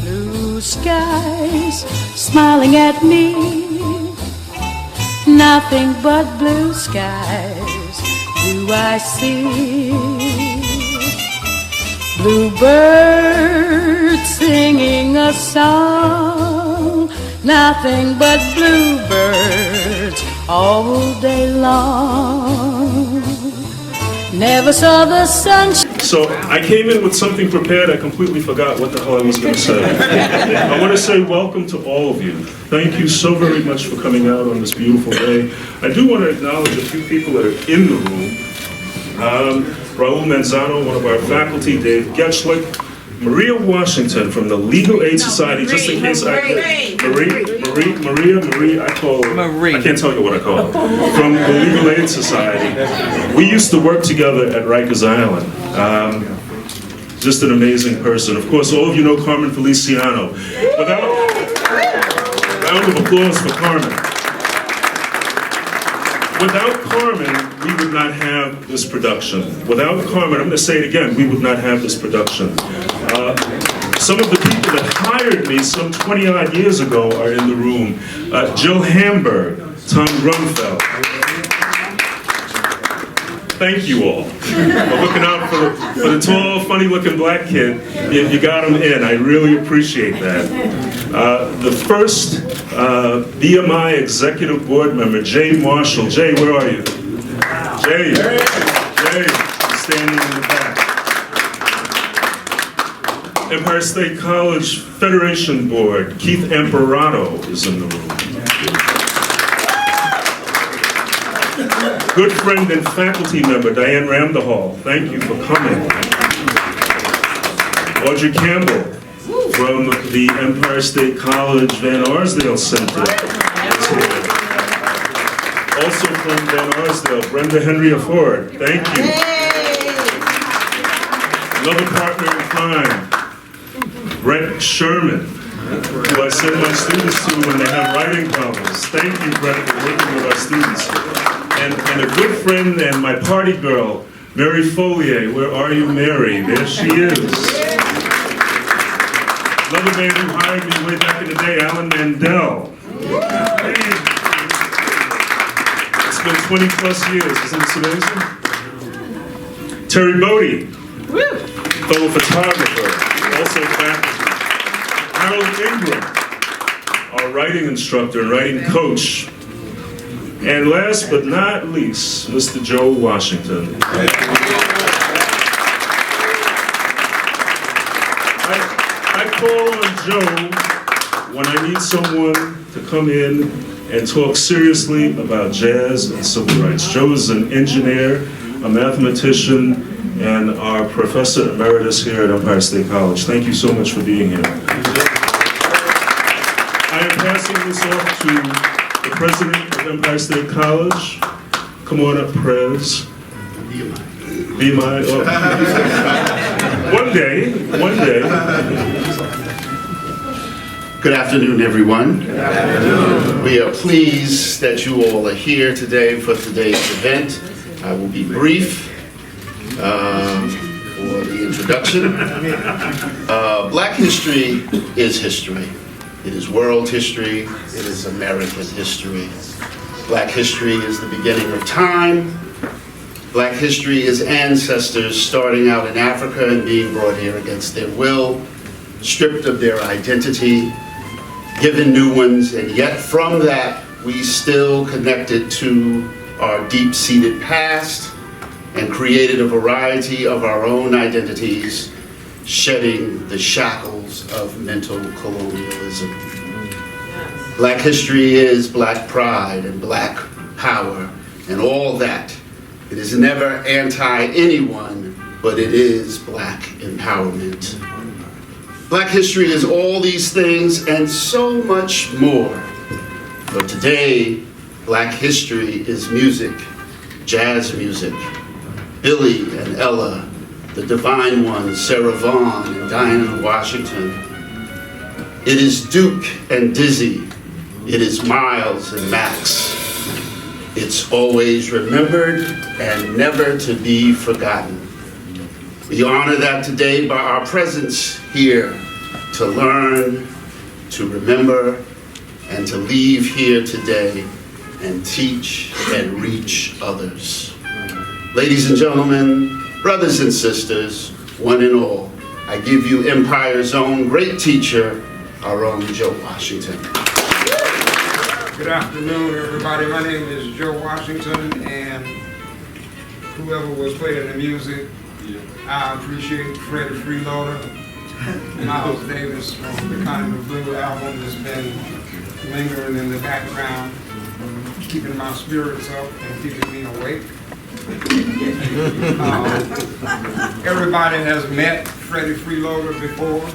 Blue skies smiling at me, nothing but blue skies do I see. Bluebirds singing a song, nothing but bluebirds all day long. Never saw the sunshine. So I came in with something prepared. I completely forgot what the hell I was going to say. I want to say welcome to all of you. Thank you so very much for coming out on this beautiful day. I do want to acknowledge a few people that are in the room. Raul Manzano, one of our faculty, Dave Getchlick, Maria Washington from the Legal Aid Society, just in case Maria, I call her, I can't tell you what I call her, from the Legal Aid Society. We used to work together at Rikers Island. Just an amazing person. Of course, all of you know Carmen Feliciano. Round of applause for Carmen. Without Carmen, we would not have this production. Without Carmen, I'm going to say it again, we would not have this production. Some of the people that hired me some 20-odd years ago are in the room. Jill Hamburg, Tom Grunfeld. Thank you all for looking out for the tall, funny-looking black kid. You got him in. I really appreciate that. The first BMI Executive Board member, Jay Marshall. Jay, where are you? Jay, standing in the back. Empire State College Federation Board, Keith Amperato is in the room. Good friend and faculty member, Diane Ramdahal. Thank you for coming. Audrey Campbell from the Empire State College Van Arsdale Center. Also from Van Arsdale, Brenda Henry Ford. Thank you. Another partner in crime, Brett Sherman, who I send my students to when they have writing problems. Thank you, Brett, for working with our students. And a good friend and my party girl, Mary Follier. Where are you, Mary? There she is. Another man who hired me way back in the day, Alan Mandel. It's been 20 plus years, isn't this amazing? Terry Bodie, fellow photographer, also faculty. Harold Ingram, our writing instructor and writing coach. And last but not least, Mr. Joe Washington. I call on Joe when I need someone to come in and talk seriously about jazz and civil rights. Joe is an engineer, a mathematician, and our professor emeritus here at Empire State College. Thank you so much for being here. I am passing this off to the president of Empire State College. Come on up, Prez. Be my. Oh. One day. Good afternoon, everyone. Good afternoon. We are pleased that you all are here today for today's event. I will be brief for the introduction. Black history is history. It is world history. It is American history. Black history is the beginning of time. Black history is ancestors starting out in Africa and being brought here against their will, stripped of their identity, given new ones, and yet from that we still connected to our deep-seated past and created a variety of our own identities, shedding the shackles of mental colonialism. Black history is black pride and black power and all that. It is never anti-anyone, but it is black empowerment. Black history is all these things and so much more. But today, black history is music, jazz music. Billy and Ella, the Divine Ones, Sarah Vaughan and Dinah Washington. It is Duke and Dizzy. It is Miles and Max. It's always remembered and never to be forgotten. We honor that today by our presence here to learn, to remember, and to leave here today and teach and reach others. Ladies and gentlemen, brothers and sisters, one and all, I give you Empire's own great teacher, our own Joe Washington. Good afternoon, everybody. My name is Joe Washington, and whoever was playing the music, I appreciate Freddie Freeloader, Miles Davis from the Kind of Blue album that's been lingering in the background, keeping my spirits up and keeping me awake. Everybody has met Freddie Freeloader before.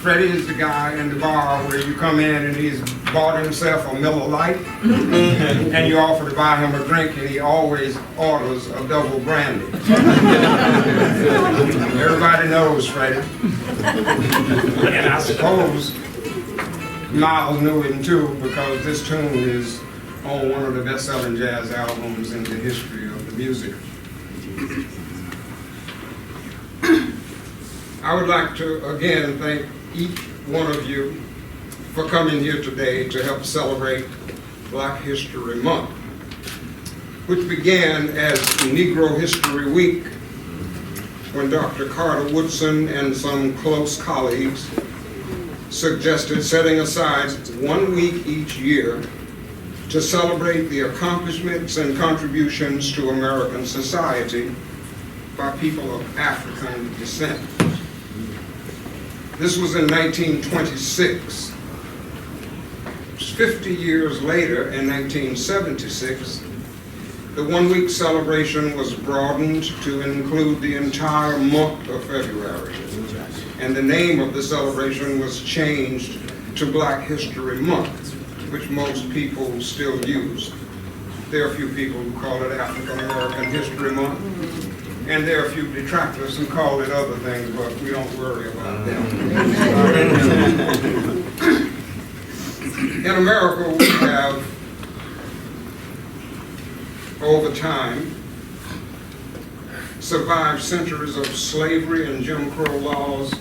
Freddie is the guy in the bar where you come in and he's bought himself a Miller Lite and you offer to buy him a drink and he always orders a double brandy. Everybody knows Freddie. And I suppose Miles knew him too because this tune is on one of the best-selling jazz albums in the history of the music. I would like to again thank each one of you for coming here today to help celebrate Black History Month, which began as Negro History Week when Dr. Carter Woodson and some close colleagues suggested setting aside 1 week each year to celebrate the accomplishments and contributions to American society by people of African descent. This was in 1926. 50 years later, in 1976, the 1 week celebration was broadened to include the entire month of February. And the name of the celebration was changed to Black History Month, which most people still use. There are a few people who call it African American History Month, and there are a few detractors who call it other things, but we don't worry about them. In America, we have, over time, survived centuries of slavery and Jim Crow laws,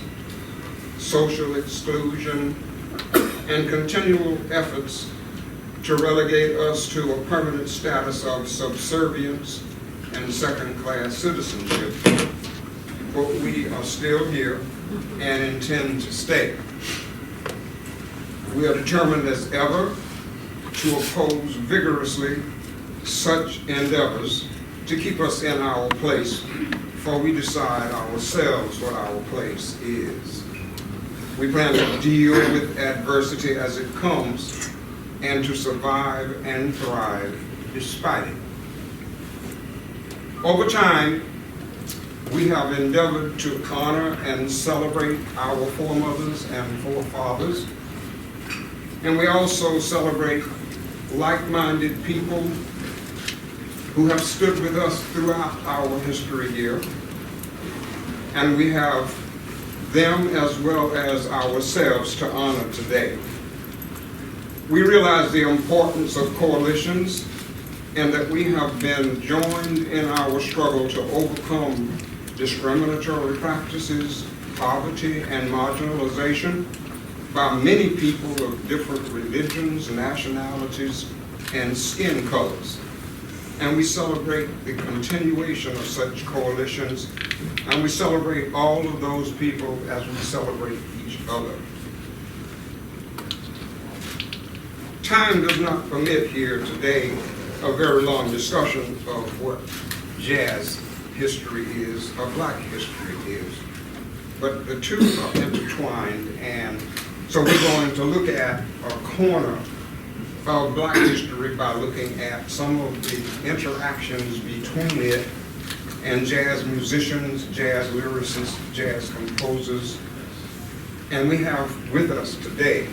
social exclusion, and continual efforts to relegate us to a permanent status of subservience and second-class citizenship. But we are still here and intend to stay. We are determined as ever to oppose vigorously such endeavors to keep us in our place, for we decide ourselves what our place is. We plan to deal with adversity as it comes and to survive and thrive despite it. Over time, we have endeavored to honor and celebrate our foremothers and forefathers, and we also celebrate like-minded people who have stood with us throughout our history here, and we have them as well as ourselves to honor today. We realize the importance of coalitions and that we have been joined in our struggle to overcome discriminatory practices, poverty, and marginalization by many people of different religions, nationalities, and skin colors. And we celebrate the continuation of such coalitions, and we celebrate all of those people as we celebrate each other. Time does not permit here today a very long discussion of what jazz history is, or Black history is. But the two are intertwined, and so we're going to look at a corner of Black history by looking at some of the interactions between it and jazz musicians, jazz lyricists, jazz composers. And we have with us today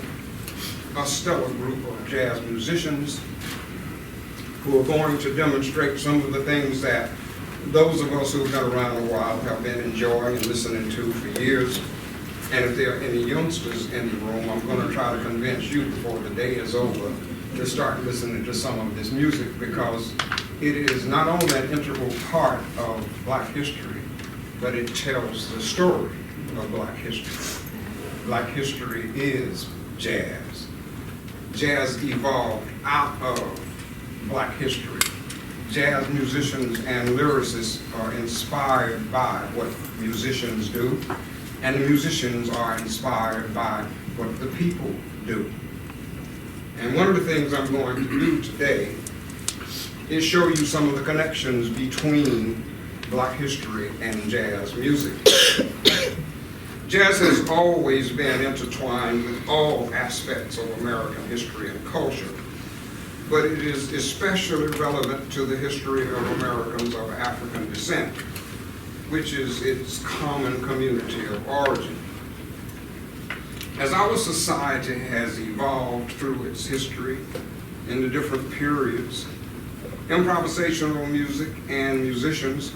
a stellar group of jazz musicians who are going to demonstrate some of the things that those of us who've been around a while have been enjoying and listening to for years. And if there are any youngsters in the room, I'm going to try to convince you before the day is over to start listening to some of this music, because it is not only an integral part of Black history, but it tells the story of Black history. Black history is jazz. Jazz evolved out of Black history. Jazz musicians and lyricists are inspired by what musicians do, and the musicians are inspired by what the people do. And one of the things I'm going to do today is show you some of the connections between Black history and jazz music. Jazz has always been intertwined with all aspects of American history and culture, but it is especially relevant to the history of Americans of African descent, which is its common community of origin. As our society has evolved through its history in the different periods, improvisational music and musicians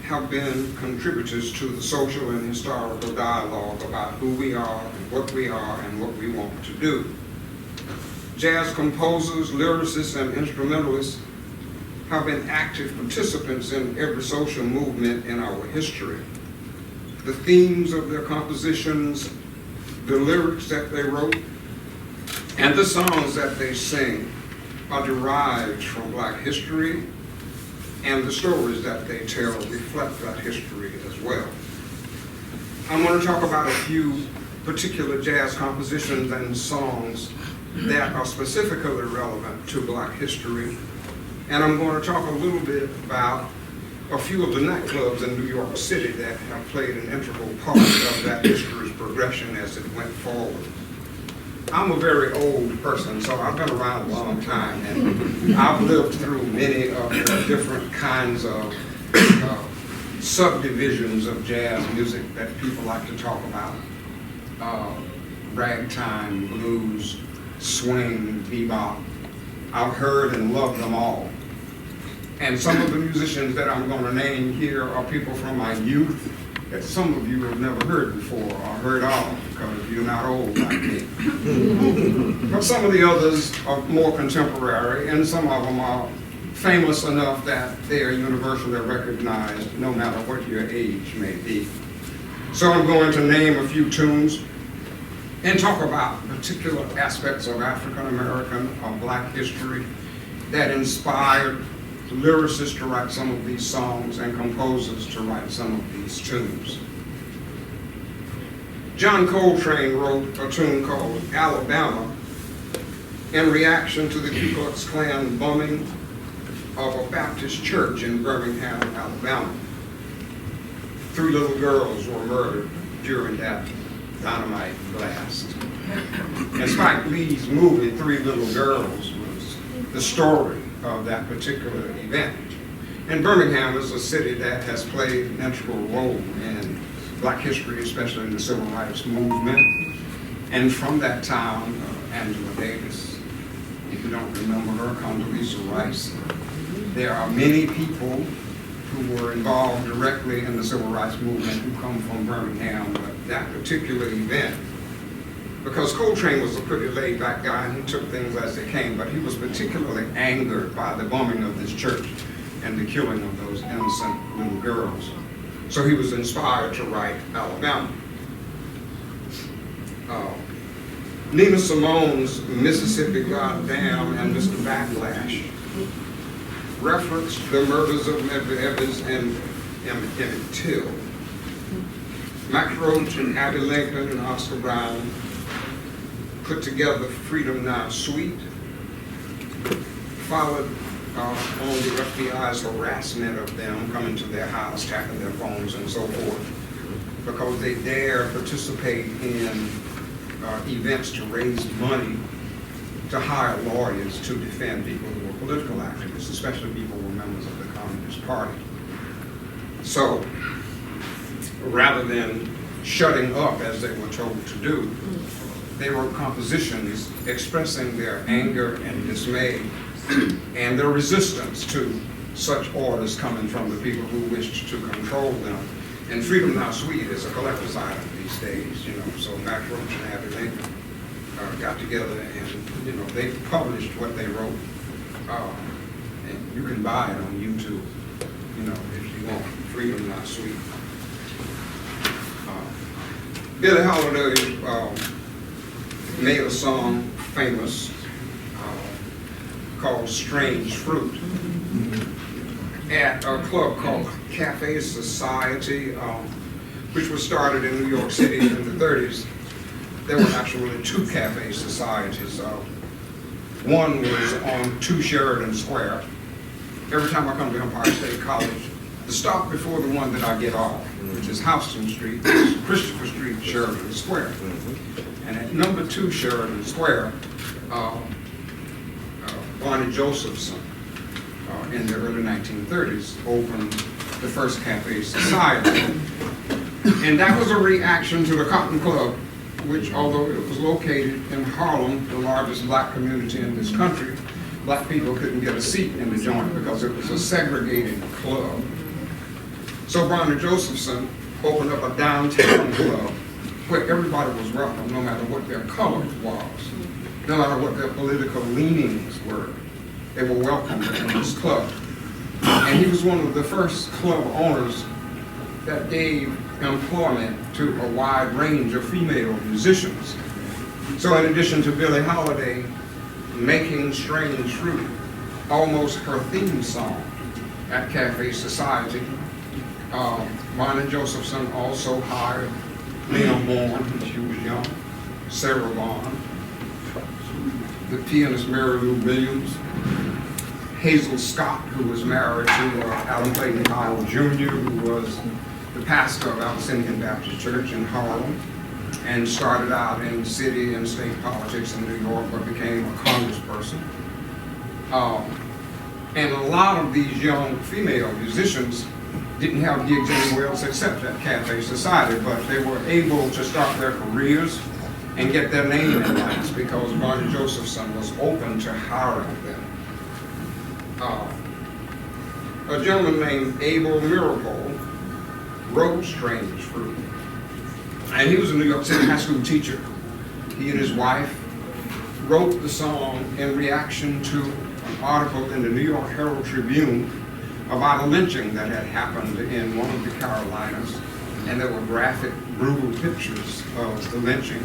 have been contributors to the social and historical dialogue about who we are and what we are and what we want to do. Jazz composers, lyricists, and instrumentalists have been active participants in every social movement in our history. The themes of their compositions, the lyrics that they wrote, and the songs that they sing are derived from Black history, and the stories that they tell reflect that history as well. I want to talk about a few particular jazz compositions and songs that are specifically relevant to Black history, and I'm going to talk a little bit about a few of the nightclubs in New York City that have played an integral part of that history's progression as it went forward. I'm a very old person, so I've been around a long time, and I've lived through many of the different kinds of subdivisions of jazz music that people like to talk about. Ragtime, blues, swing, bebop. I've heard and loved them all. And some of the musicians that I'm going to name here are people from my youth that some of you have never heard before or heard of, because you're not old like me. But some of the others are more contemporary, and some of them are famous enough that they are universally recognized no matter what your age may be. So I'm going to name a few tunes and talk about particular aspects of African American or Black history that inspired lyricists to write some of these songs and composers to write some of these tunes. John Coltrane wrote a tune called Alabama in reaction to the Ku Klux Klan bombing of a Baptist church in Birmingham, Alabama. 3 little girls were murdered during that dynamite blast. And Spike Lee's movie, 3 Little Girls, was the story of that particular event. And Birmingham is a city that has played an integral role in Black history, especially in the Civil Rights Movement. And from that town, Angela Davis, if you don't remember her, Condoleezza Rice, there are many people who were involved directly in the Civil Rights Movement who come from Birmingham. But that particular event, because Coltrane was a pretty laid-back guy and he took things as they came, but he was particularly angered by the bombing of this church and the killing of those innocent little girls. So he was inspired to write Alabama. Nina Simone's Mississippi Goddam and Mr. Backlash referenced the murders of Medgar Evers and Emmett Till. Max Roach and Abby Lincoln and Oscar Brown put together Freedom Now Suite, followed on the FBI's harassment of them coming to their house, tapping their phones and so forth, because they dare participate in events to raise money to hire lawyers to defend people who were political activists, especially people who were members of the Communist Party. So, rather than shutting up as they were told to do, they wrote compositions expressing their anger and dismay and their resistance to such orders coming from the people who wished to control them. And Freedom Now Suite is a collector's item these days, so Max Roach and Abby Lincoln got together and, they published what they wrote. And you can buy it on YouTube, if you want. Freedom Not Sweet. Billie Holiday made a song famous called Strange Fruit at a club called Cafe Society, which was started in New York City in the 30s. There were actually two cafe societies. One was on 2 Sheridan Square. Every time I come to Empire State College, the stop before the one that I get off, which is Houston Street, is Christopher Street, Sheridan Square. And at number 2 Sheridan Square, Barney Josephson, in the early 1930s, opened the first Cafe Society. And that was a reaction to the Cotton Club, which, although it was located in Harlem, the largest black community in this country, black people couldn't get a seat in the joint because it was a segregated club. So Barney Josephson opened up a downtown club where everybody was welcome, no matter what their color was, no matter what their political leanings were. They were welcome in this club. And he was one of the first club owners that gave employment to a wide range of female musicians. So in addition to Billie Holiday making Strange Fruit almost her theme song at Cafe Society, Barney Josephson also hired Lena Morgan when she was young, Sarah Vaughan, the pianist Mary Lou Williams, Hazel Scott, who was married to Adam Clayton Powell Jr., who was the pastor of Abyssinian Baptist Church in Harlem, and started out in city and state politics in New York, but became a congressperson. And a lot of these young female musicians didn't have gigs anywhere else except at Cafe Society, but they were able to start their careers and get their name in lights because Barney Josephson was open to hiring them. A gentleman named Abel Miracle wrote Strange Fruit. And he was a New York City high school teacher. He and his wife wrote the song in reaction to an article in the New York Herald Tribune about a lynching that had happened in one of the Carolinas. And there were graphic, brutal pictures of the lynching,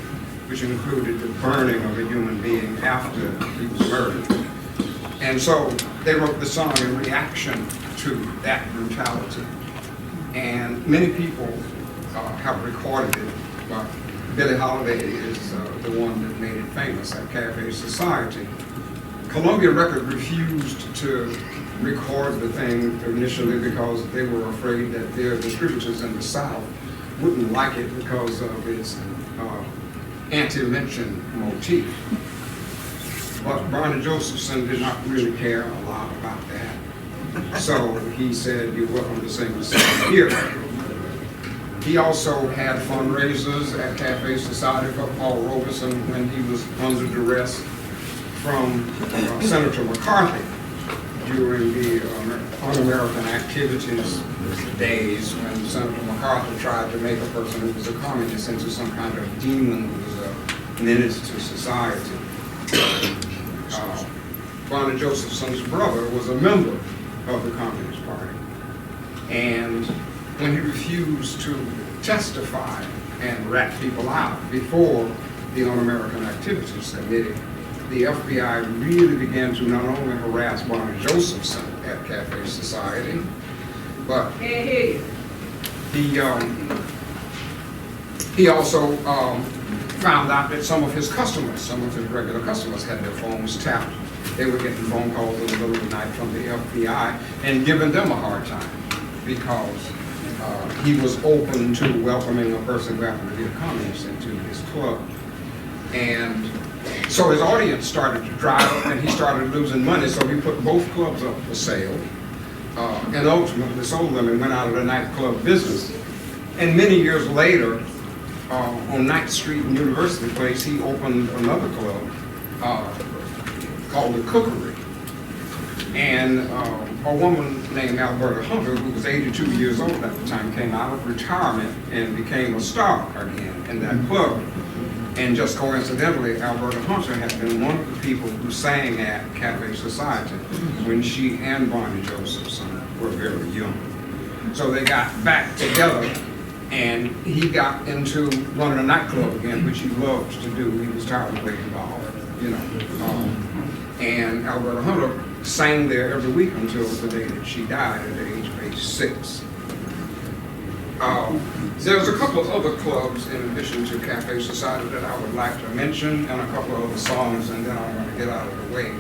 which included the burning of a human being after he was murdered. And so they wrote the song in reaction to that brutality. And many people have recorded it, but Billie Holiday is the one that made it famous at Cafe Society. Columbia Records refused to record the thing initially because they were afraid that their distributors in the South wouldn't like it because of its anti-lynching motif. But Barney Josephson did not really care a lot about that. So he said, "You're welcome to sing the song here." He also had fundraisers at Cafe Society for Paul Robeson when he was under duress from Senator McCarthy during the Un-American Activities days when Senator McCarthy tried to make a person who was a communist into some kind of demon who was a menace to society. Barney Josephson's brother was a member of the Communist Party. And when he refused to testify and rat people out before the Un-American Activities Committee, the FBI really began to not only harass Barney Josephson at Cafe Society, but he also found out that some of his customers, some of his regular customers, had their phones tapped. They were getting phone calls in the middle of the night from the FBI and giving them a hard time because he was open to welcoming a person who happened to be a communist into his club. And so his audience started to dry up and he started losing money, so he put both clubs up for sale and ultimately sold them and went out of the nightclub business. And many years later, on 9th Street in University Place, he opened another club called The Cookery. And a woman named Alberta Hunter, who was 82 years old at the time, came out of retirement and became a star again in that club. And just coincidentally, Alberta Hunter had been one of the people who sang at Cafe Society when she and Barney Josephson were very young. So they got back together, and he got into running a nightclub again, which he loved to do. He was tired of playing ball, you know. And Alberta Hunter sang there every week until the day that she died at the age of 86. There's a couple of other clubs in addition to Cafe Society that I would like to mention, and a couple of other songs, and then I'm going to get out of the way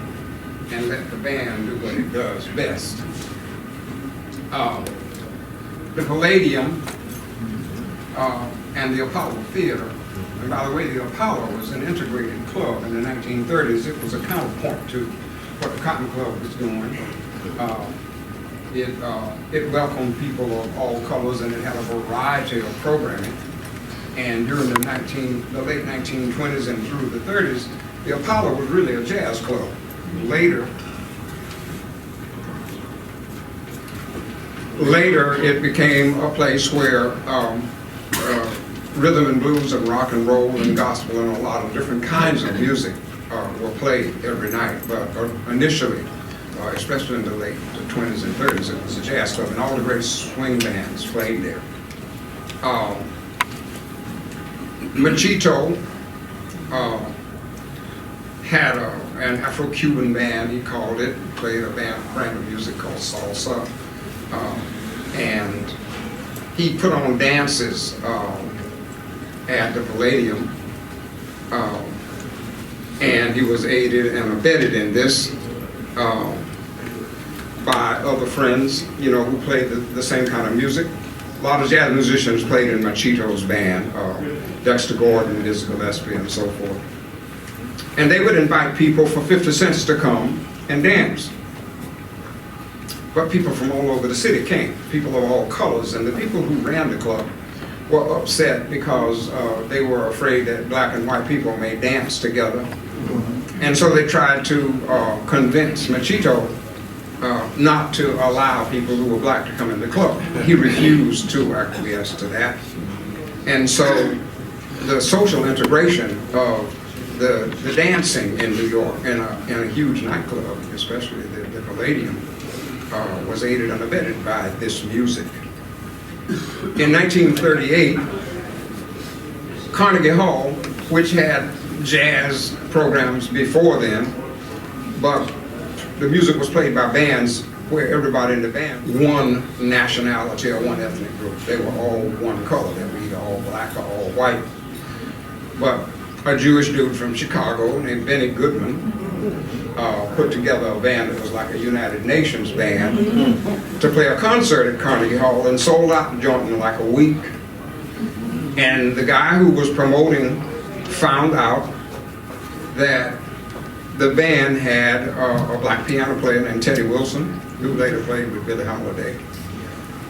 and let the band do what it does best. The Palladium and the Apollo Theater. And by the way, the Apollo was an integrated club in the 1930s. It was a counterpoint to what the Cotton Club was doing. It welcomed people of all colors, and it had a variety of programming. And during the late 1920s and through the 30s, the Apollo was really a jazz club. Later, it became a place where rhythm and blues and rock and roll and gospel and a lot of different kinds of music were played every night. But initially, especially in the late 20s and 30s, it was a jazz club, and all the great swing bands played there. Machito had an Afro-Cuban band, he called it, played a brand of music called salsa, and he put on dances at the Palladium, and he was aided and abetted in this by other friends, you know, who played the same kind of music. A lot of jazz musicians played in Machito's band, Dexter Gordon, Dizzy Gillespie, and so forth. And they would invite people for 50 cents to come and dance. But people from all over the city came, people of all colors, and the people who ran the club were upset because they were afraid that black and white people may dance together. And so they tried to convince Machito not to allow people who were black to come in the club. He refused to acquiesce to that. And so the social integration of the dancing in New York in a huge nightclub, especially the Palladium, was aided and abetted by this music. In 1938, Carnegie Hall, which had jazz programs before then, but the music was played by bands where everybody in the band, one nationality or one ethnic group. They were all one color. They were either all black or all white. But a Jewish dude from Chicago named Benny Goodman put together a band that was like a United Nations band to play a concert at Carnegie Hall, and sold out the joint in like a week. And the guy who was promoting found out that the band had a black piano player named Teddy Wilson, who later played with Billie Holiday.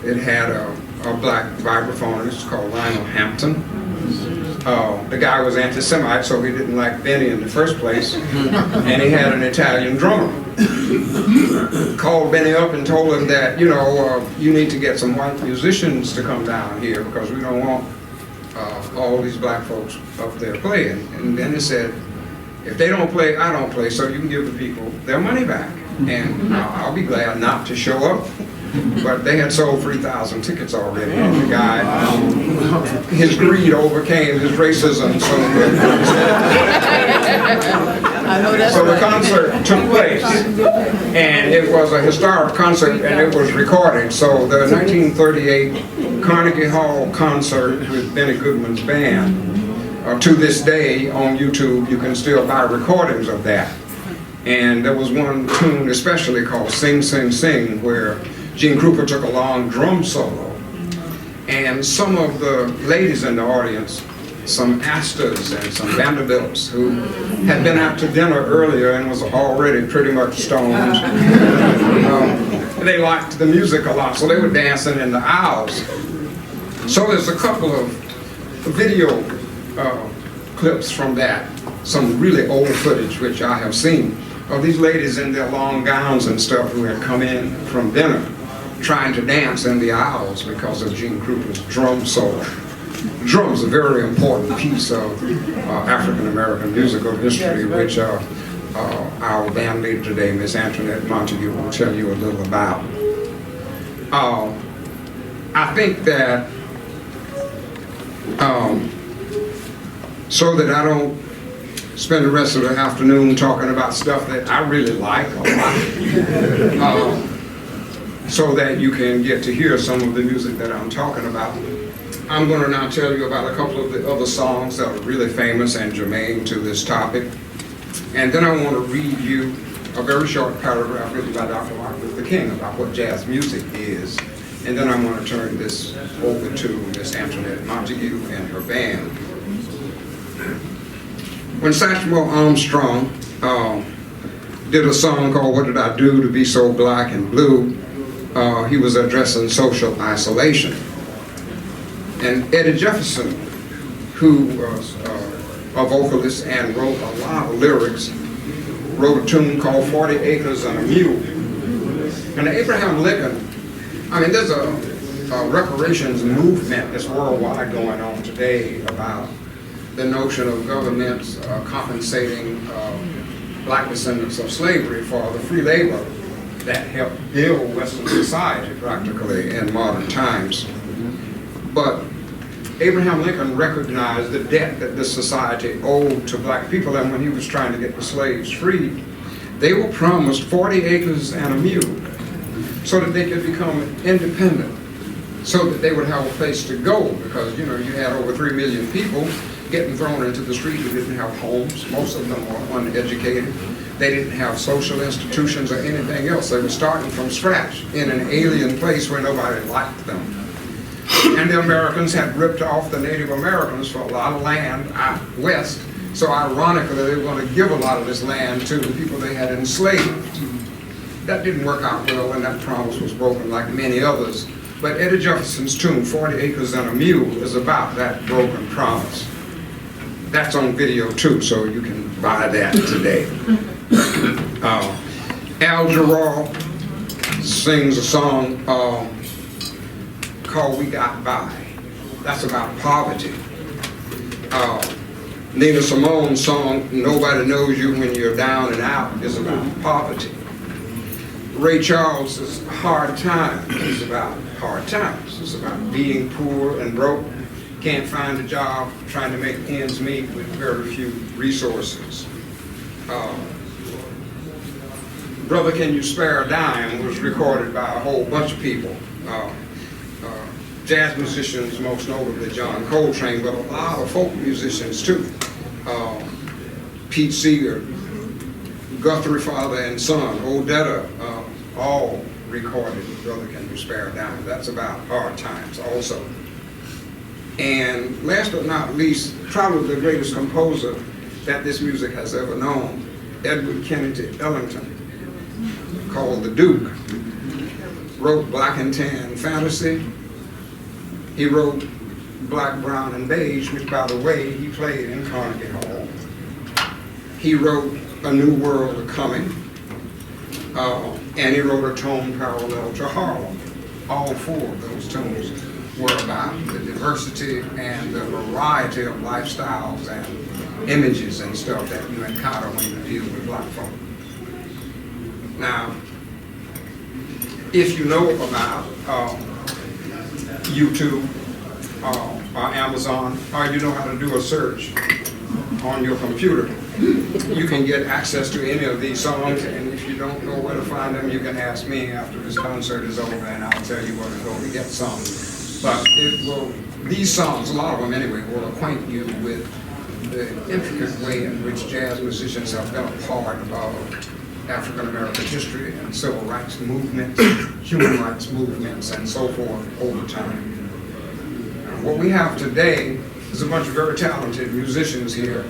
It had a black vibraphonist called Lionel Hampton. The guy was anti-Semite, so he didn't like Benny in the first place. And he had an Italian drummer. Called Benny up and told him that, you know, you need to get some white musicians to come down here because we don't want all these black folks up there playing. And Benny said, if they don't play, I don't play, so you can give the people their money back. And I'll be glad not to show up. But they had sold 3,000 tickets already, and the guy, his greed overcame his racism, so the concert took place, and it was a historic concert, and it was recorded. So the 1938 Carnegie Hall concert with Benny Goodman's band, to this day on YouTube, you can still buy recordings of that. And there was one tune especially called Sing, Sing, Sing, where Gene Krupa took a long drum solo. And some of the ladies in the audience, some Astors and some Vanderbilts who had been out to dinner earlier and was already pretty much stoned, they liked the music a lot, so they were dancing in the aisles. So there's a couple of video clips from that, some really old footage which I have seen, of these ladies in their long gowns and stuff who had come in from dinner trying to dance in the aisles because of Gene Krupa's drum solo. drums, a very important piece of African American musical history, which our band leader today, Miss Antoinette Montague, will tell you a little about. I think that so that I don't spend the rest of the afternoon talking about stuff that I really like a lot, so that you can get to hear some of the music that I'm talking about. I'm going to now tell you about a couple of the other songs that are really famous and germane to this topic. And then I want to read you a very short paragraph written by Dr. Martin Luther King about what jazz music is. And then I'm going to turn this over to Miss Antoinette Montague and her band. When Satchmo Armstrong did a song called What Did I Do to Be So Black and Blue, he was addressing social isolation. And Eddie Jefferson, who was a vocalist and wrote a lot of lyrics, wrote a tune called 40 Acres and a Mule. And Abraham Lincoln, I mean, there's a reparations movement that's worldwide going on today about the notion of governments compensating black descendants of slavery for the free labor that helped build Western society practically in modern times. But Abraham Lincoln recognized the debt that this society owed to black people, and when he was trying to get the slaves freed, they were promised 40 acres and a mule so that they could become independent, so that they would have a place to go, because you had over 3 million people getting thrown into the street who didn't have homes. Most of them were uneducated. They didn't have social institutions or anything else. They were starting from scratch in an alien place where nobody liked them. And the Americans had ripped off the Native Americans for a lot of land out west. So ironically, they were going to give a lot of this land to the people they had enslaved. That didn't work out well, and that promise was broken like many others. But Eddie Jefferson's tune, 40 Acres and a Mule, is about that broken promise. That's on video too, so you can buy that today. Al Jarreau sings a song called We Got By. That's about poverty. Nina Simone's song, Nobody Knows You When You're Down and Out, is about poverty. Ray Charles' Hard Times is about hard times. It's about being poor and broke, can't find a job, trying to make ends meet with very few resources. Brother Can You Spare a Dime was recorded by a whole bunch of people. Jazz musicians, most notably John Coltrane, but a lot of folk musicians too. Pete Seeger, Guthrie Father and Son, Odetta, all recorded Brother Can You Spare a Dime. That's about hard times also. And last but not least, probably the greatest composer that this music has ever known, Edward Kennedy Ellington, called the Duke, wrote Black and Tan Fantasy. He wrote Black, Brown, and Beige, which, by the way, he played in Carnegie Hall. He wrote A New World A Coming, and he wrote a tone parallel to Harlem. All four of those tunes were about the diversity and the variety of lifestyles and images and stuff that you encounter when you deal with black folk. Now, if you know about YouTube or Amazon, or you know how to do a search on your computer, you can get access to any of these songs, and if you don't know where to find them, you can ask me after this concert is over, and I'll tell you where to go to get some. But these songs, a lot of them anyway, will acquaint you with the intricate way in which jazz musicians have been a part of African American history and civil rights movements, human rights movements, and so forth over time. And what we have today is a bunch of very talented musicians here.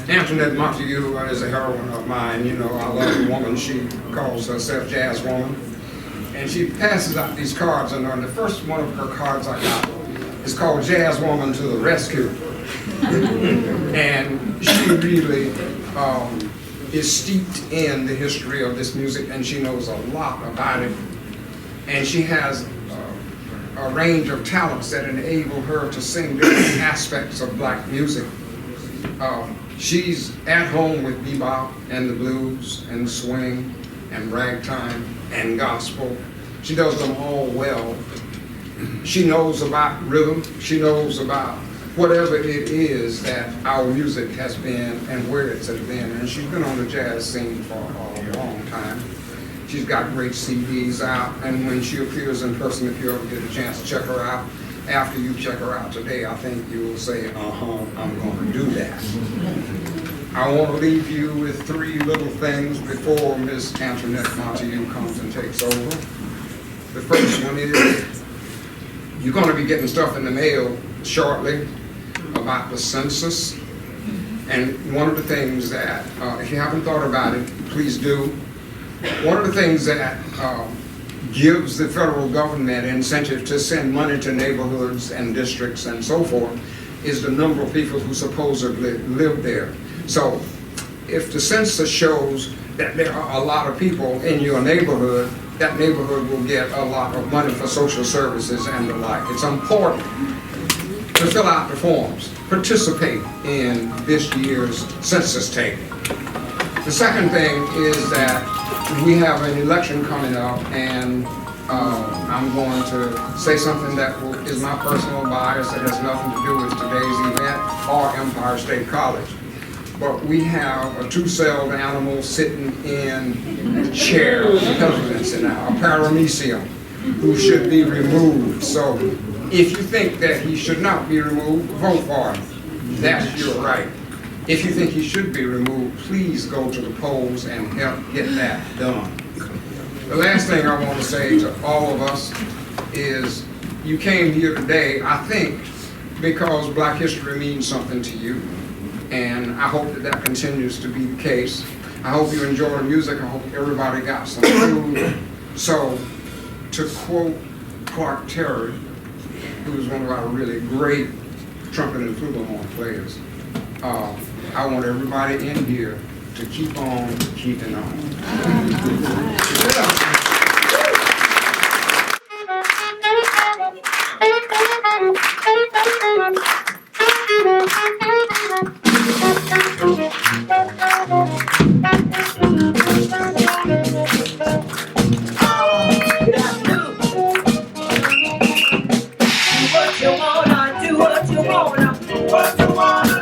Antoinette Montague is a heroine of mine. You know, I love the woman. She calls herself Jazz Woman. And she passes out these cards, and on the first one of her cards I got is called Jazz Woman to the Rescue. And she really is steeped in the history of this music, and she knows a lot about it. And she has a range of talents that enable her to sing different aspects of black music. She's at home with bebop and the blues and swing and ragtime and gospel. She does them all well. She knows about rhythm. She knows about whatever it is that our music has been and where it's been. And she's been on the jazz scene for a long time. She's got great CDs out, and when she appears in person, if you ever get a chance to check her out, after you check her out today, I think you will say, I'm going to do that. I want to leave you with 3 little things before Miss Antoinette Montague comes and takes over. The first one is, you're going to be getting stuff in the mail shortly about the census. And one of the things that, if you haven't thought about it, please do. One of the things that gives the federal government incentive to send money to neighborhoods and districts and so forth is the number of people who supposedly live there. So if the census shows that there are a lot of people in your neighborhood, that neighborhood will get a lot of money for social services and the like. It's important to fill out the forms, participate in this year's census taking. The second thing is that we have an election coming up, and I'm going to say something that is my personal bias that has nothing to do with today's event or Empire State College. But we have a 2-celled animal sitting in the chair of the presidency now, a paramecium, who should be removed. So if you think that he should not be removed, vote for him. That's your right. If you think he should be removed, please go to the polls and help get that done. The last thing I want to say to all of us is you came here today, I think, because Black history means something to you. And I hope that that continues to be the case. I hope you enjoy the music. I hope everybody got some food. So, to quote Clark Terry, who was one of our really great trumpet and flugelhorn players, I want everybody in here to keep on keeping on. What you want?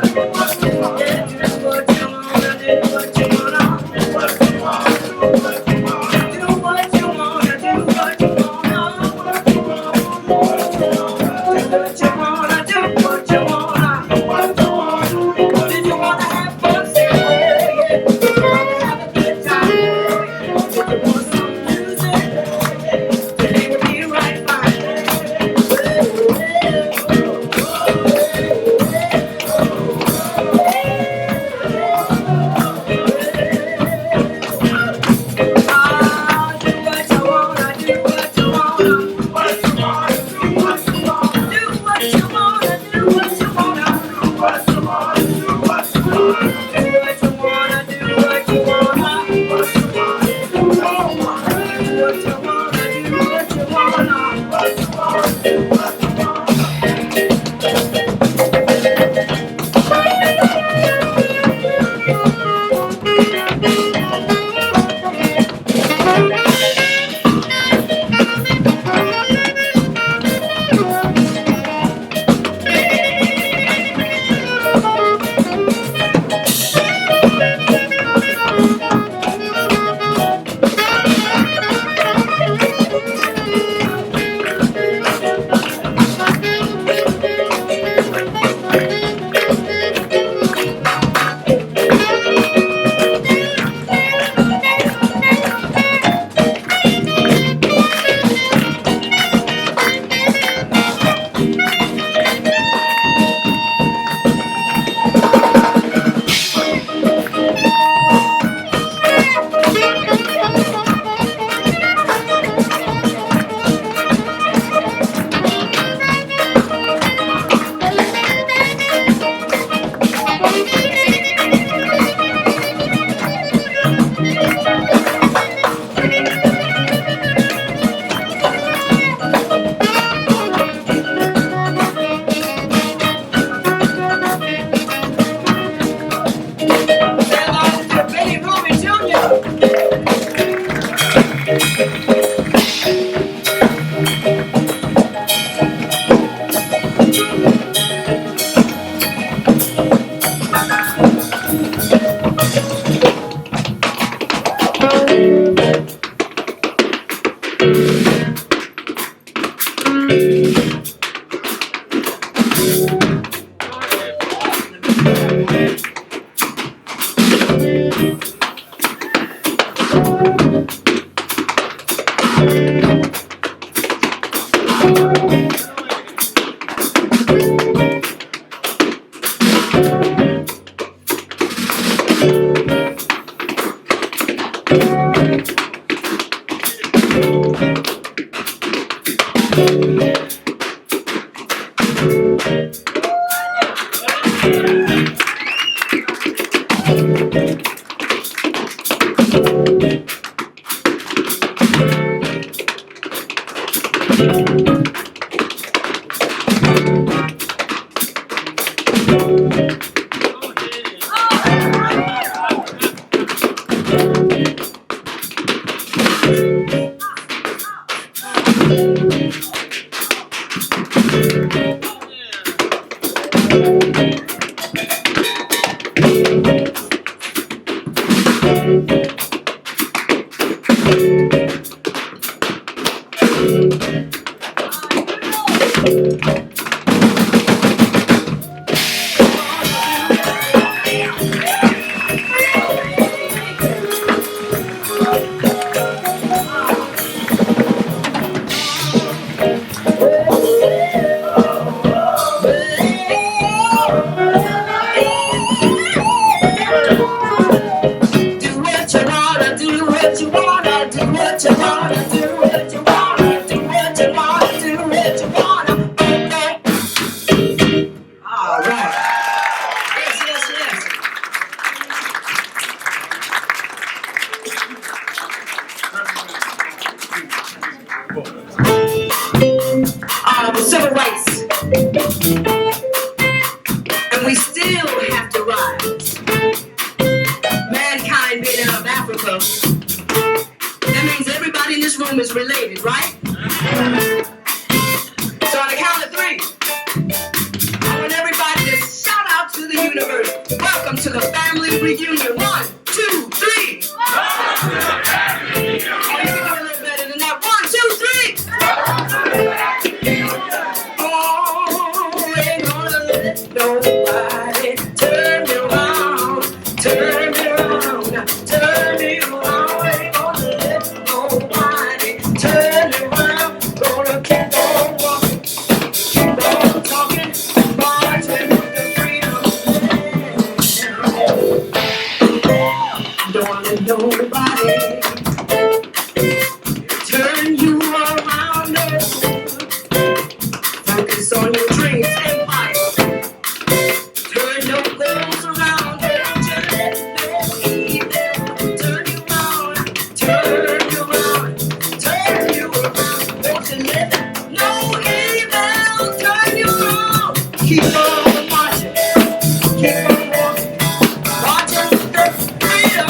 Civil rights. And we still have to rise. Mankind made out of Africa. That means everybody in this room is related, right? So on the count of three, I want everybody to shout out to the universe. Welcome to the family reunion. 1, 2, 3. Oh, you can do a little better than that. 1, 2, 3. Oh, ain't gonna let nobody turn me around, turn me around, turn me around. Ain't gonna let nobody turn me around. Gonna keep on walking, keep on talking, marching with the freedom. Don't let nobody turn you around. No. Focus on your dreams and fight. Turn your goals around. Don't you let no evil turn you around. Turn you around. Turn you around. Don't you let no evil turn you around. Keep on marching. Keep on walking. Marching with the freedom.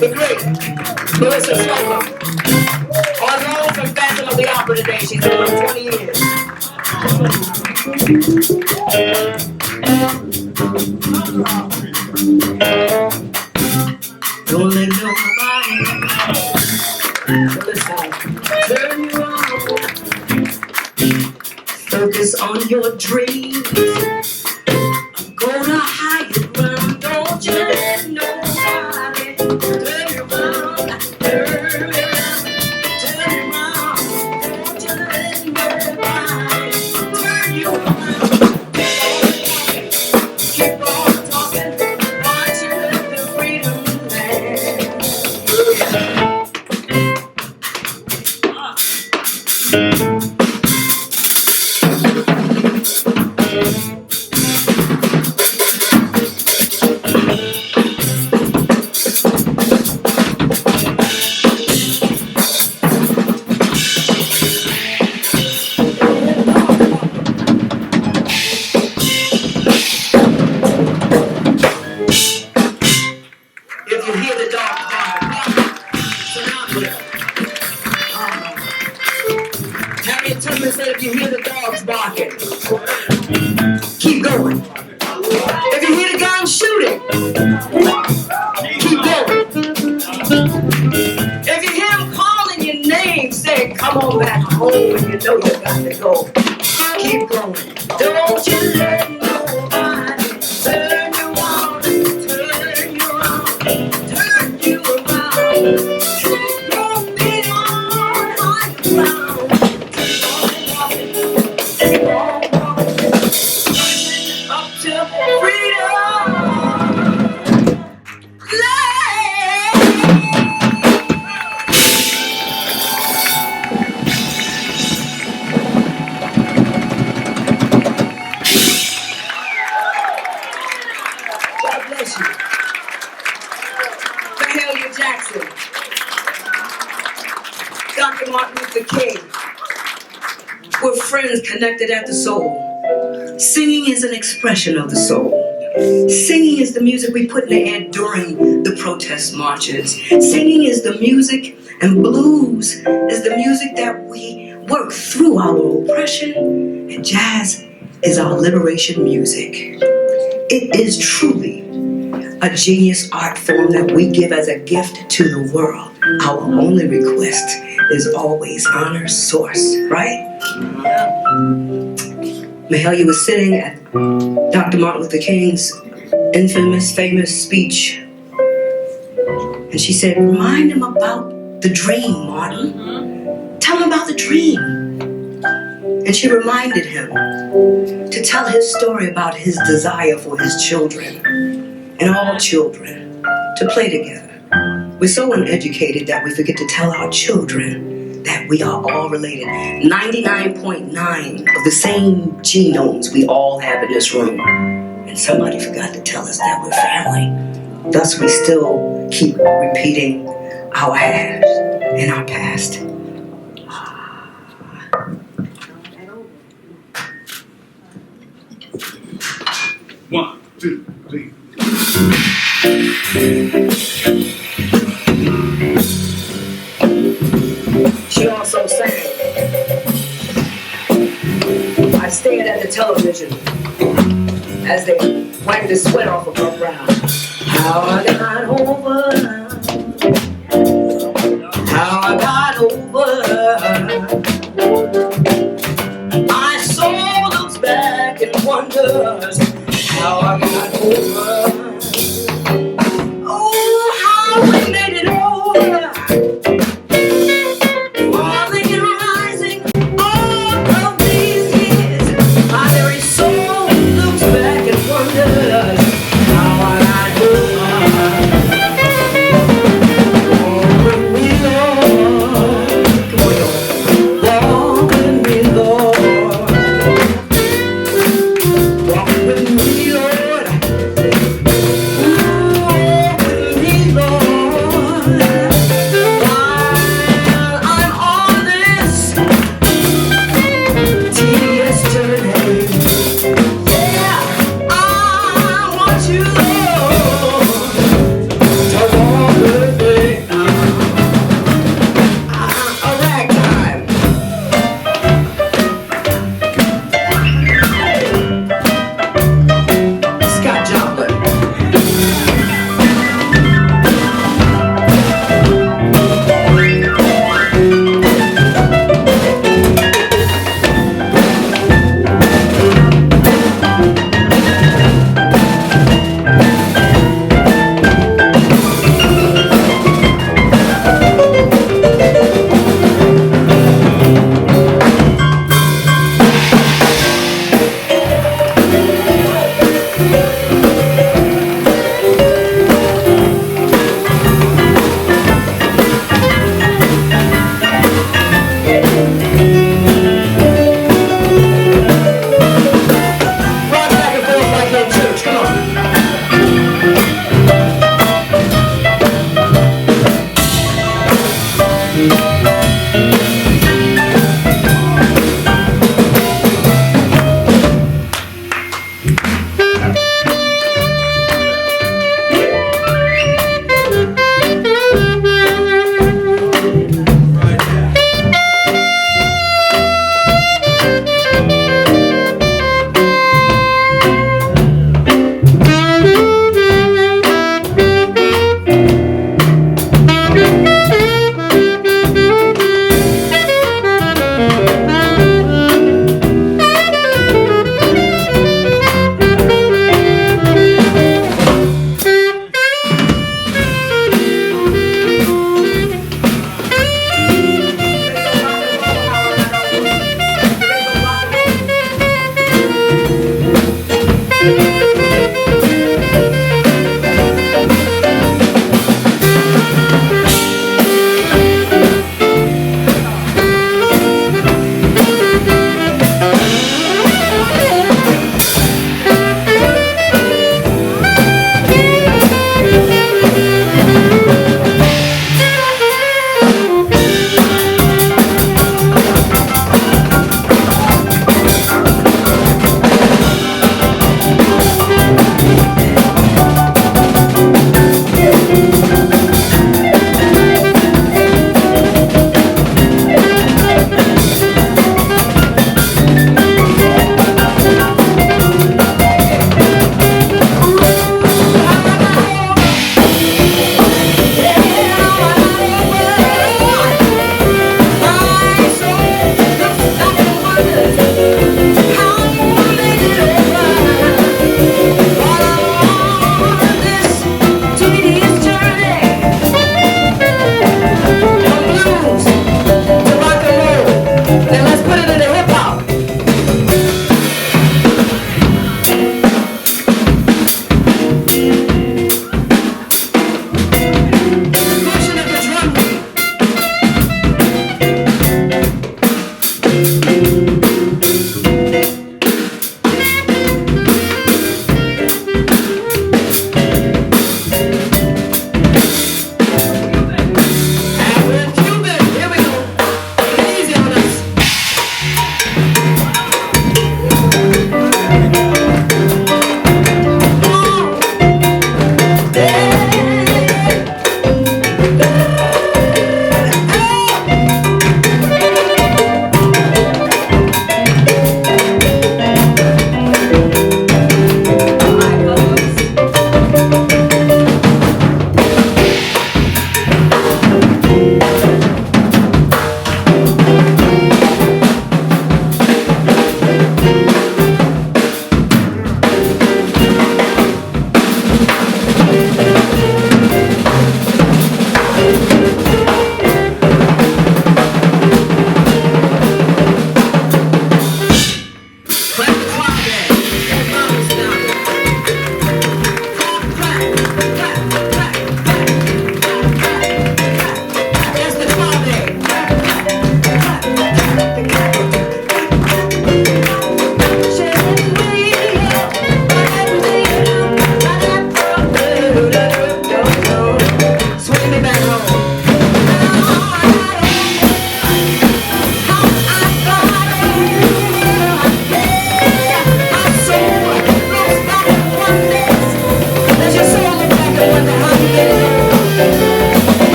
The great Melissa Slocum. On loan from Phantom of the Opera today. She's been for 20 years. Don't let nobody turn you on. Focus on your dreams. Gonna hide it run. Don't you let nobody turn you around. Turn you around. Turn you around. Don't you let nobody turn you around. Keep on talking. Watch you with the freedom land. If you hear the dog barking, Harriet Tubman said, if you hear the dogs barking, keep going. If you hear the guns shooting, keep going. If you hear them calling your name, saying, come on back home, and you know you got to go, keep going. Don't you let nobody turn you on, turn you on, turn you around. Don't be on high ground. Keep on walking, up to freedom. God bless you. Mahalia Jackson, Dr. Martin Luther King. We're friends connected at the soul. Singing is an expression of the soul. Singing is the music we put in the air during the protest marches. Singing is the music, and blues is the music that we work through our oppression, and jazz is our liberation music. It is truly a genius art form that we give as a gift to the world. Our only request is always honor source, right? Mahalia was sitting at Dr. Martin Luther King's famous speech, and she said, remind him about the dream, Martin. Tell him about the dream. And she reminded him to tell his story about his desire for his children and all children to play together. We're so uneducated that we forget to tell our children that we are all related. 99.9 of the same genomes we all have in this room. And somebody forgot to tell us that we're family. Thus we still keep repeating our haves and our past. 1, 2, 3. She also sang, I stared at the television as they wiped the sweat off of her brow. How I got over, how I got over. My soul looks back and wonders how I got over. Oh, how we made it over. Falling and rising all of these years. My very soul looks back and wonders how I got over. Oh, bring me Lord. Come on, y'all. Walk with me, Lord. Walk with me.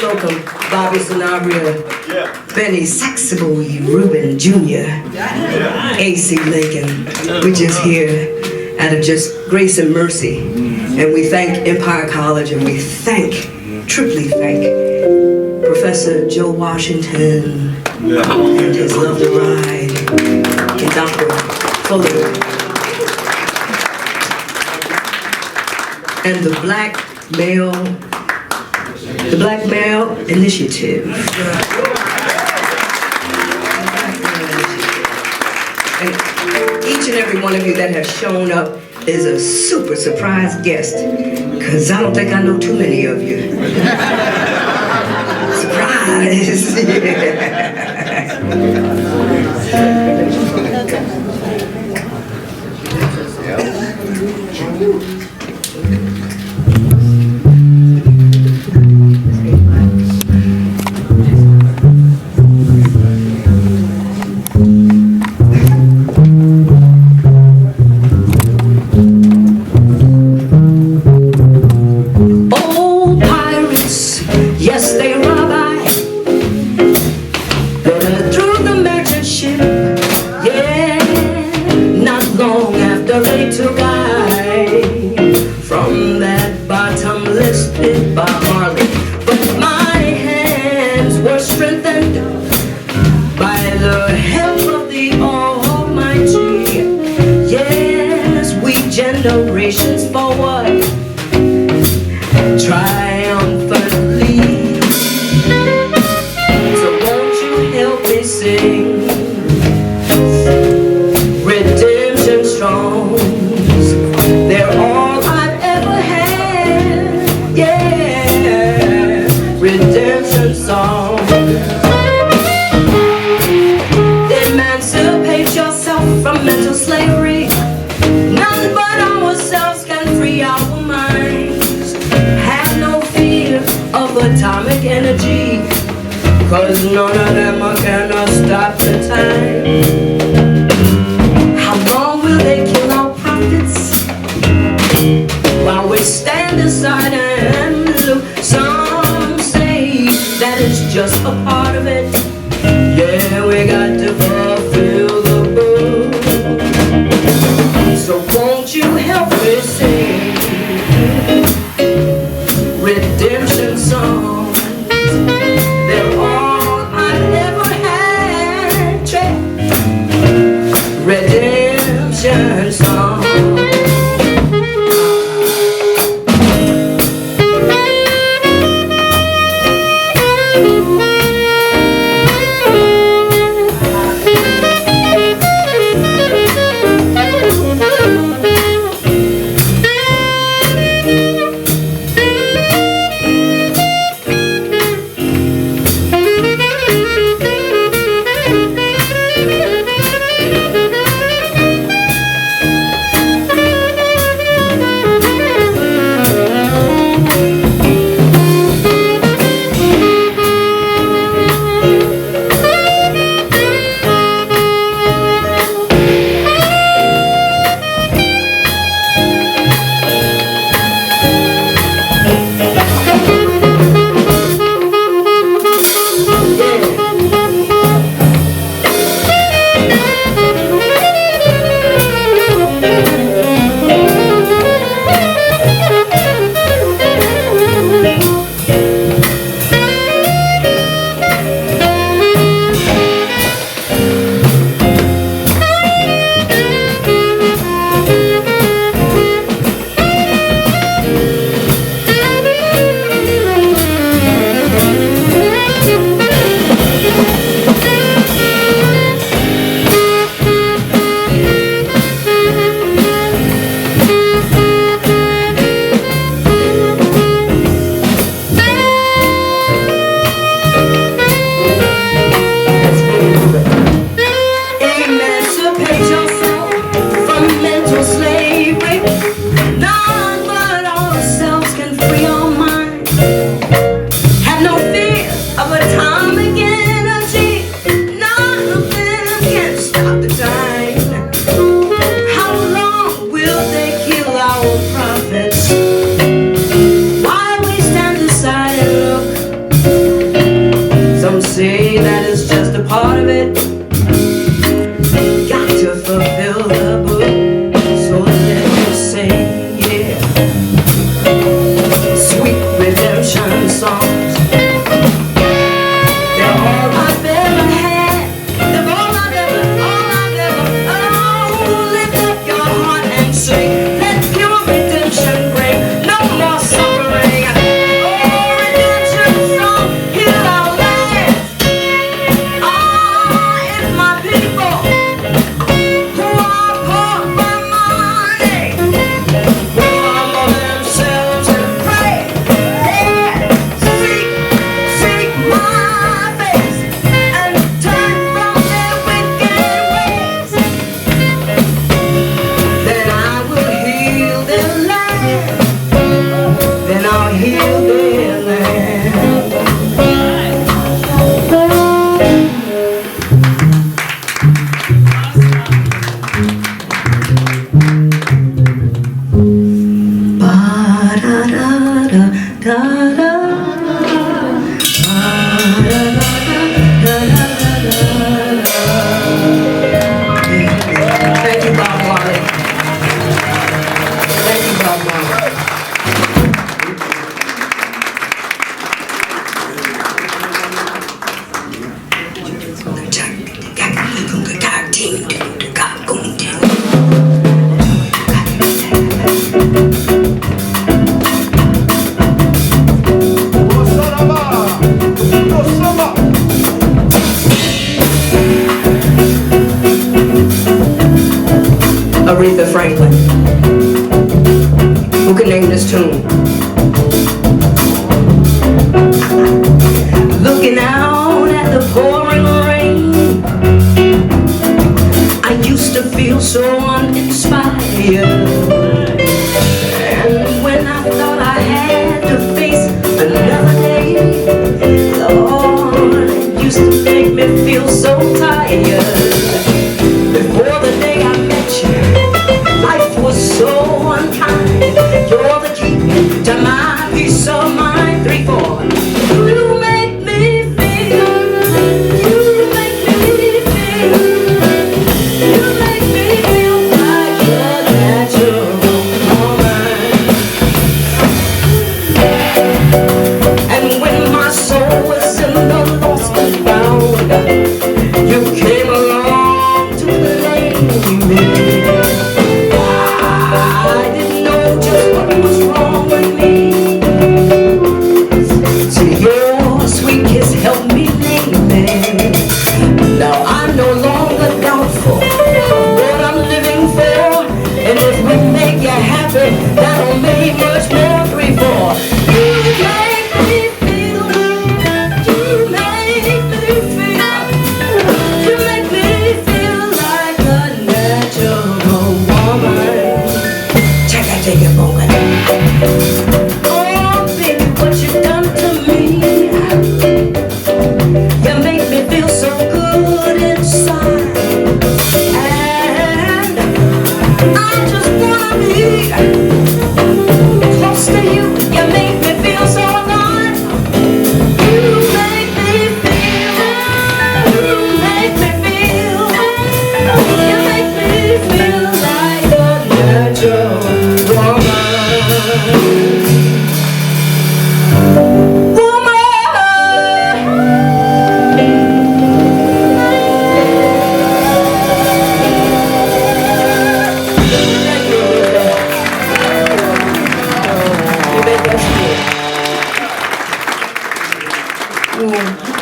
welcome Bobby Sanabria, Benny Saxable, Reuben Jr., A.C. Lincoln. We're just here out of just grace and mercy. And we thank Empire College, and we triply thank Professor Joe Washington and his Love to Ride, and Dr. Fuller, and the Black Male Initiative. And each and every one of you that has shown up is a super surprise guest, because I don't think I know too many of you. Surprise! Generations forward, triumphantly. So won't you help me sing redemption songs? They're all I've ever had. Yeah, redemption songs. Emancipate yourself from mental slavery. None but ourselves can free our minds. Have no fear of atomic energy, 'cause none of them are gonna stop the time. How long will they kill our prophets while we stand aside and look? Some say that it's just a part of it. Yeah, we got to fulfill the book. So won't you help me sing redemption songs? They're all I've ever had. Redemption songs. Thank you, Bob Marley. Thank you, Bob Marley. Aretha Franklin. Who can name this tune? Looking out at the pouring rain, I used to feel so uninspired. And when I thought I had to face another day, Lord, it used to make me feel so tired. Before the day I met you, life was so unkind. You're the key to my peace of mind. 3, 4. You make me feel. You make me feel. You make me feel like a natural woman. And when my soul was in the lost and found, you came along to claim me. I didn't know just what was wrong with me. So your sweet kiss helped me name it. Now I'm no longer doubtful what I'm living for. And if we make you happy, that'll make much more. 3, 4. You make me feel. You make me feel. You make me feel like a natural woman. Check it, take it, boy. Oh, baby, what you done to me? You make me feel so good inside. And I just wanna be close to you. You make me feel so alive. You make me feel. You make me feel. You make me feel like a natural woman.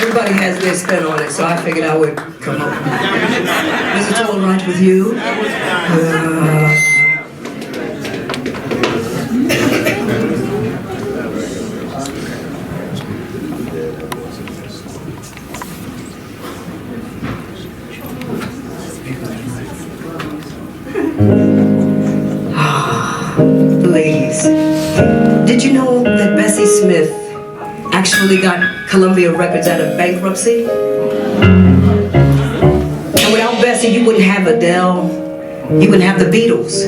Everybody has their spin on it, so I figured I would come up. Is it all right with you? Ladies, did you know that Bessie Smith actually got Columbia Records out of bankruptcy? And without Bessie, you wouldn't have Adele, you wouldn't have the Beatles,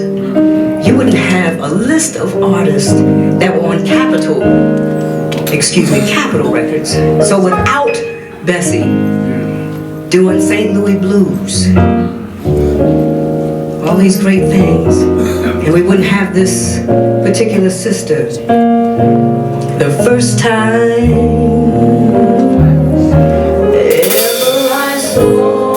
you wouldn't have a list of artists that were on Capitol Records. So without Bessie doing St. Louis Blues, all these great things, and we wouldn't have this particular sister. The first time ever I saw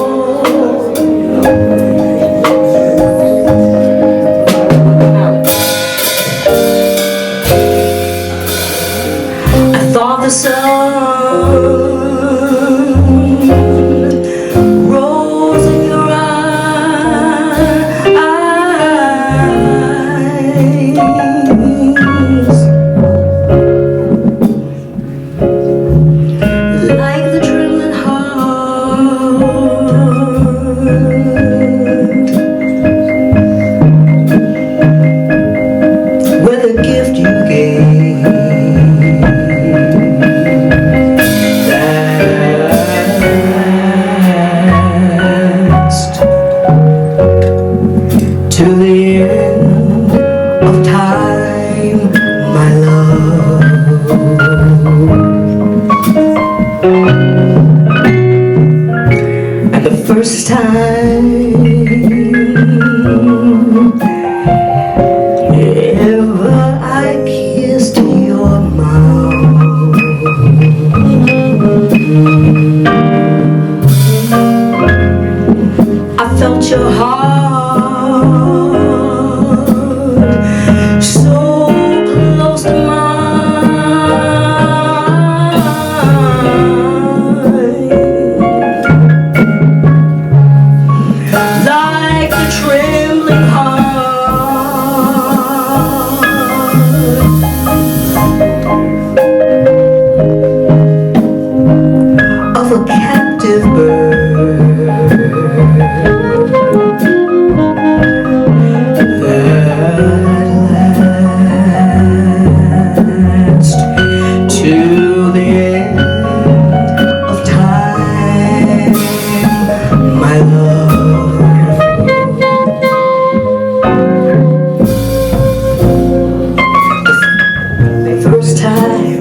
I thought the sun rose in your eyes, like the trembling heart, with a gift you gave, last to the end of time, my love. trembling heart of a captive bird at last, to the end of time, my love. The first time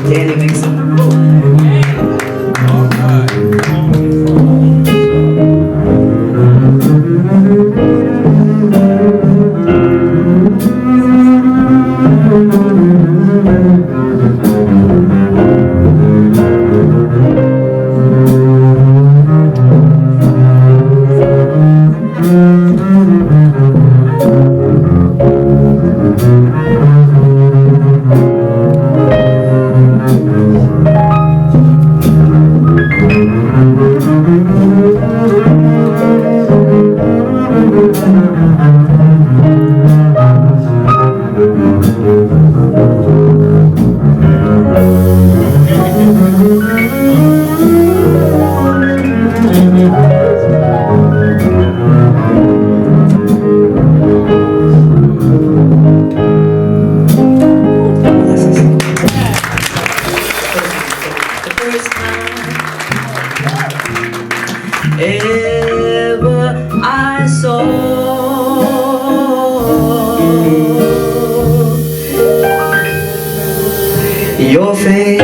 Danny Mixon. Ever I saw your face,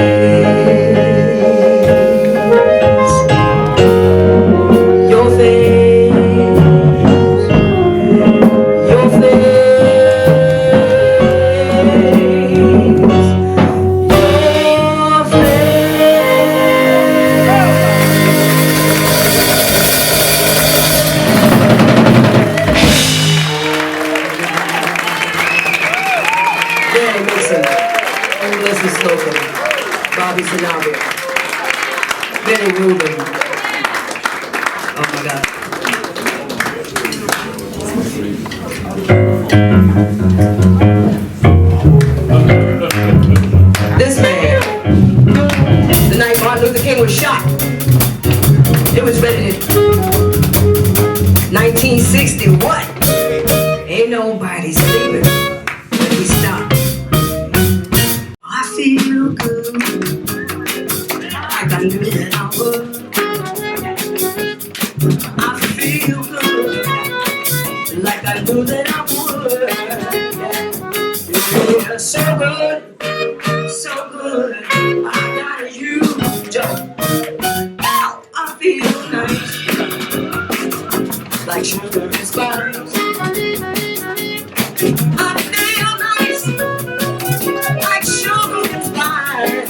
your face, your face, your Danny Mixon, Leslie Slocum, Bobby Sanabria, Benny Rubin. Oh my God. This man, the night Martin Luther King was shot, it was ready to 1960 what? Ain't nobody sleeping. We stop. I feel good. Like I knew that I would. I feel good. Like I knew that I would. Yeah, so good. So good. I got you, Joe. Ow, I feel nice. Like sugar and spice. I feel nice, like sugar and spice.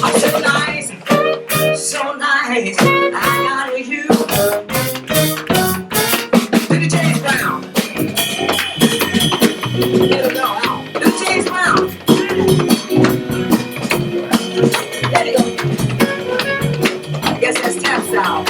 I'm so nice, so nice. I got you. Look at James Brown. Let him go out. Look at James Brown. There you go. I guess that's tap sound.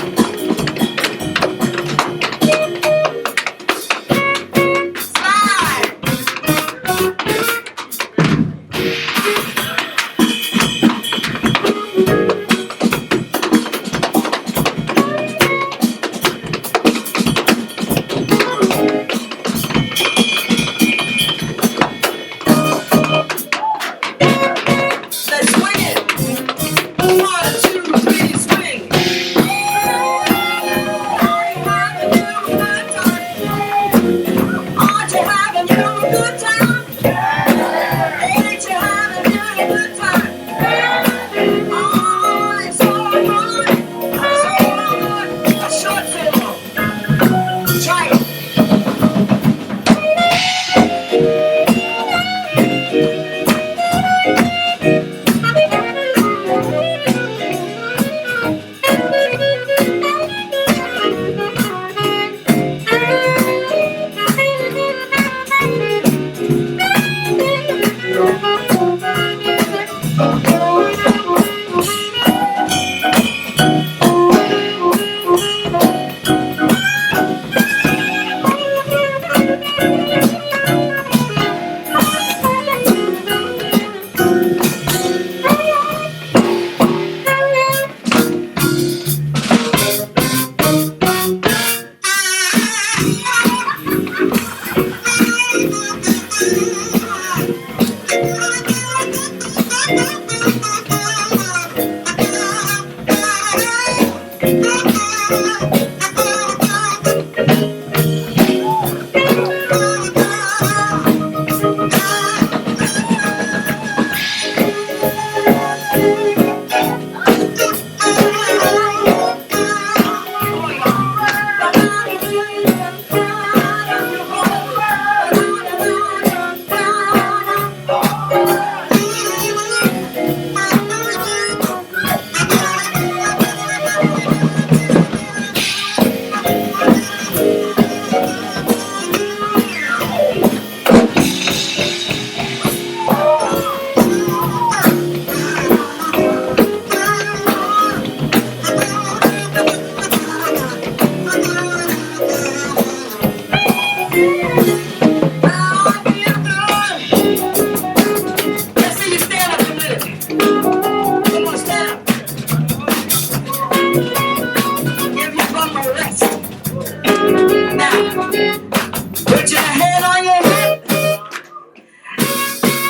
Put your hand on your hip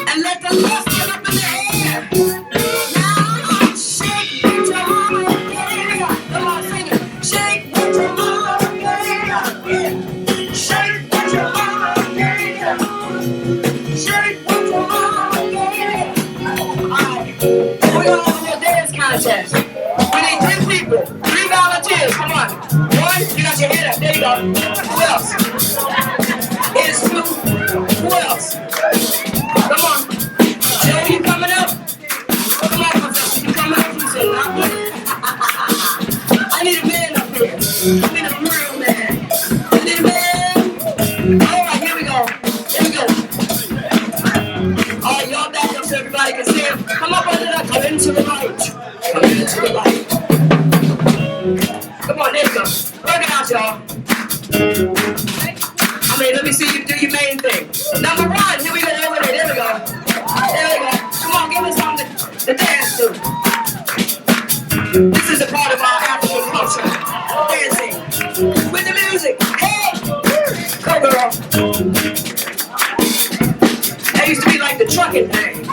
and let the left get up in the air. Now shake with your mama, yeah. Come on, sing it. Shake with your mama, yeah. Shake with your mama, yeah. Shake with your mama, yeah. Alright, we're gonna have a little dance contest. We need 10 people, 3 volunteers. Come on. 1, you got your hand up. There you go. Who else? Here's 2. Who else? Come on. Joe, you coming up? Come on, Professor. You coming up? You said not me. I need a man up here. I need a real man. I need a man. Alright, here we go. Here we go. Alright, y'all back up so everybody can see him. Come up under that. Come into the light. Come into the light. Come on, there you go. Work it out, y'all. I mean, let me see you do your main thing. Number 1, here we go, over there. There we go. There we go. Come on, give us something to dance to. This is a part of our African culture. Dancing with the music. Hey! Go, girl. That used to be like the trucking thing.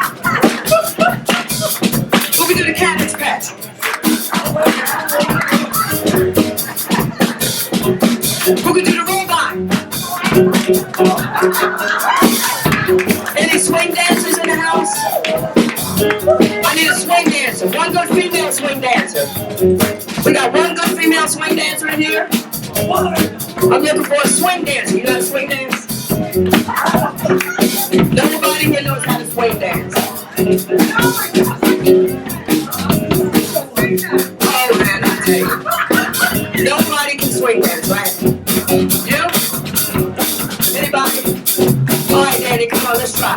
What we do the cabbage patch. Who can do the robot? Any swing dancers in the house? I need a swing dancer. One good female swing dancer. We got one good female swing dancer in here. I'm looking for a swing dancer. You know how to swing dance? Nobody here knows how to swing dance. Oh man, I tell you. Nobody can swing dance, right? You? Anybody? Alright, Danny, come on, let's try.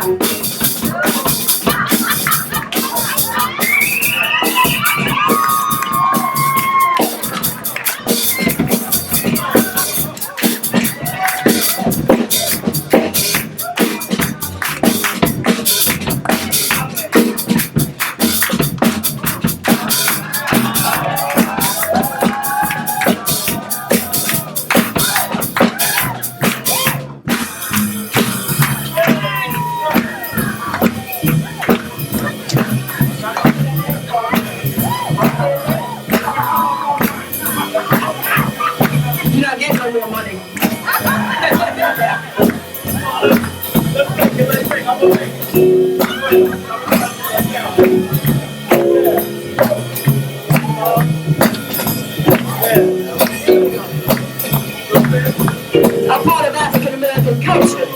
A part of African American culture.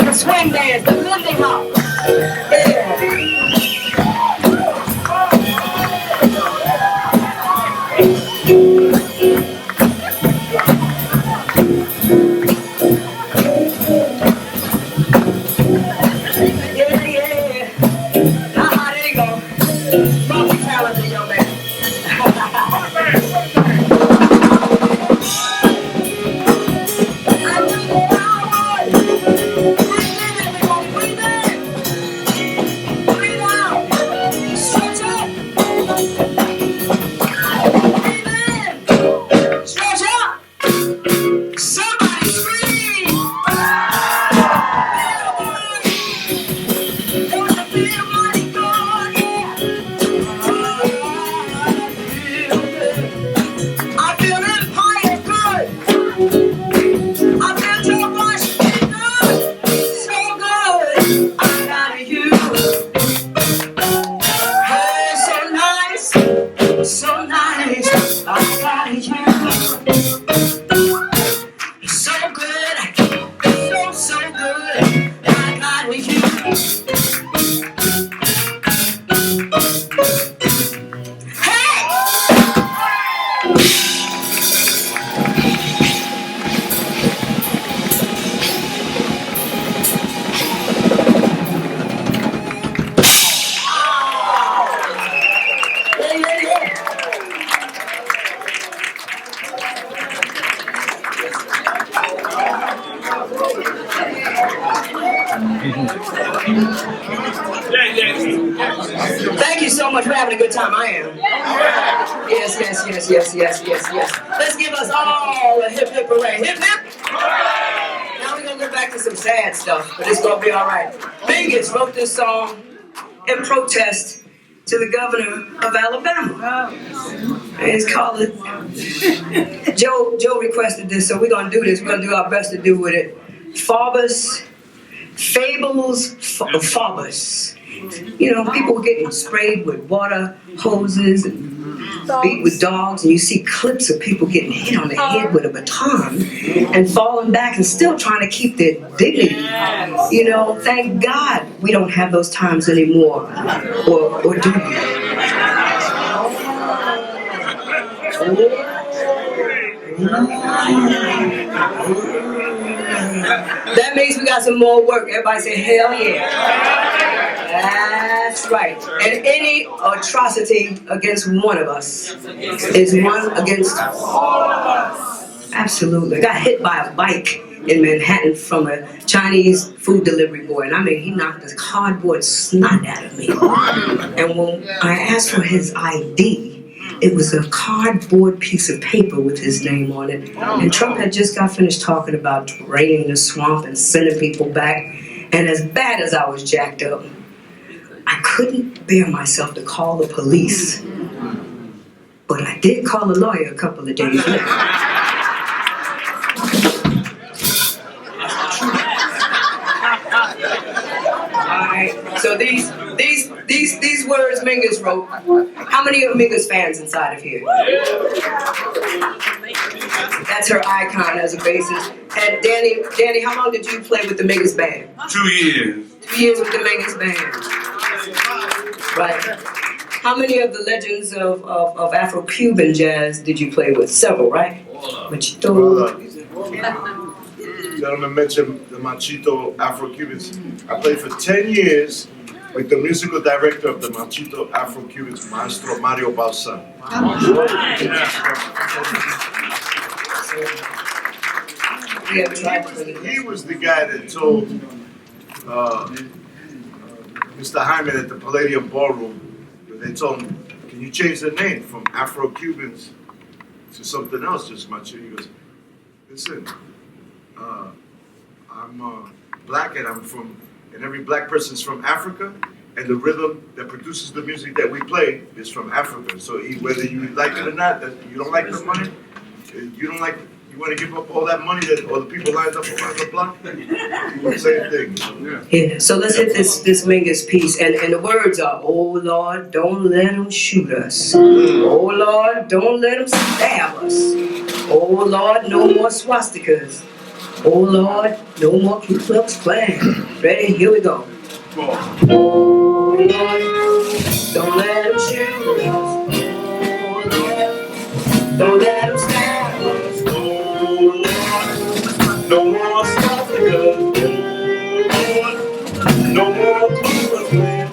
The swing dance, the Lindy Hop. Thank you so much for having a good time. I am. Yes, yes, yes, yes, yes, yes, yes. Let's give us all a hip hip hooray. Hip hip. into some sad stuff, but it's gonna be all right. Mingus wrote this song in protest to the governor of Alabama. And it's called it. Joe requested this, so we're gonna do this. We're gonna do our best to do with it. Fables, Phobos. You know, people getting sprayed with water hoses and beat with dogs, and you see clips of people getting hit on the head with a baton and falling back and still trying to keep their dignity. You know, thank God we don't have those times anymore. Or do we? That means we got some more work. Everybody say, hell yeah. That's right. And any atrocity against one of us is one against all of us. Absolutely. I got hit by a bike in Manhattan from a Chinese food delivery boy. And I mean, he knocked this cardboard snot out of me. And when I asked for his ID, it was a cardboard piece of paper with his name on it. And Trump had just got finished talking about draining the swamp and sending people back. And as bad as I was jacked up, I couldn't bear myself to call the police. But I did call a lawyer a couple of days later. Alright, so these words Mingus wrote. How many are Mingus fans inside of here? That's her icon as a bassist. And Danny, how long did you play with the Mingus band? 2 years. 2 years with the Mingus band. Right. How many of the legends of Afro-Cuban jazz did you play with? Several, right? Machito. Gentleman mentioned the Machito Afro-Cubans. I played for 10 years with the musical director of the Machito Afro-Cubans, Maestro Mario Balsa. He was the guy that told Mr. Hyman at the Palladium Ballroom, they told him, can you change the name from Afro-Cubans to something else, just Machito? He goes, listen, I'm black and and every black person's from Africa, and the rhythm that produces the music that we play is from Africa. So whether you like it or not, that you don't like the money, you want to give up all that money that all the people lined up around the block? Same thing. Yeah. So let's hit this Mingus piece, and the words are, oh Lord, don't let them shoot us. Oh Lord, don't let them stab us. Oh Lord, no more swastikas. Oh Lord, no more Ku Klux Klan. Ready? Here we go. Oh Lord, don't let them shoot us. Oh Lord, don't let them stab us. Oh Lord, no more swastikas. Oh Lord, no more Ku Klux Klan.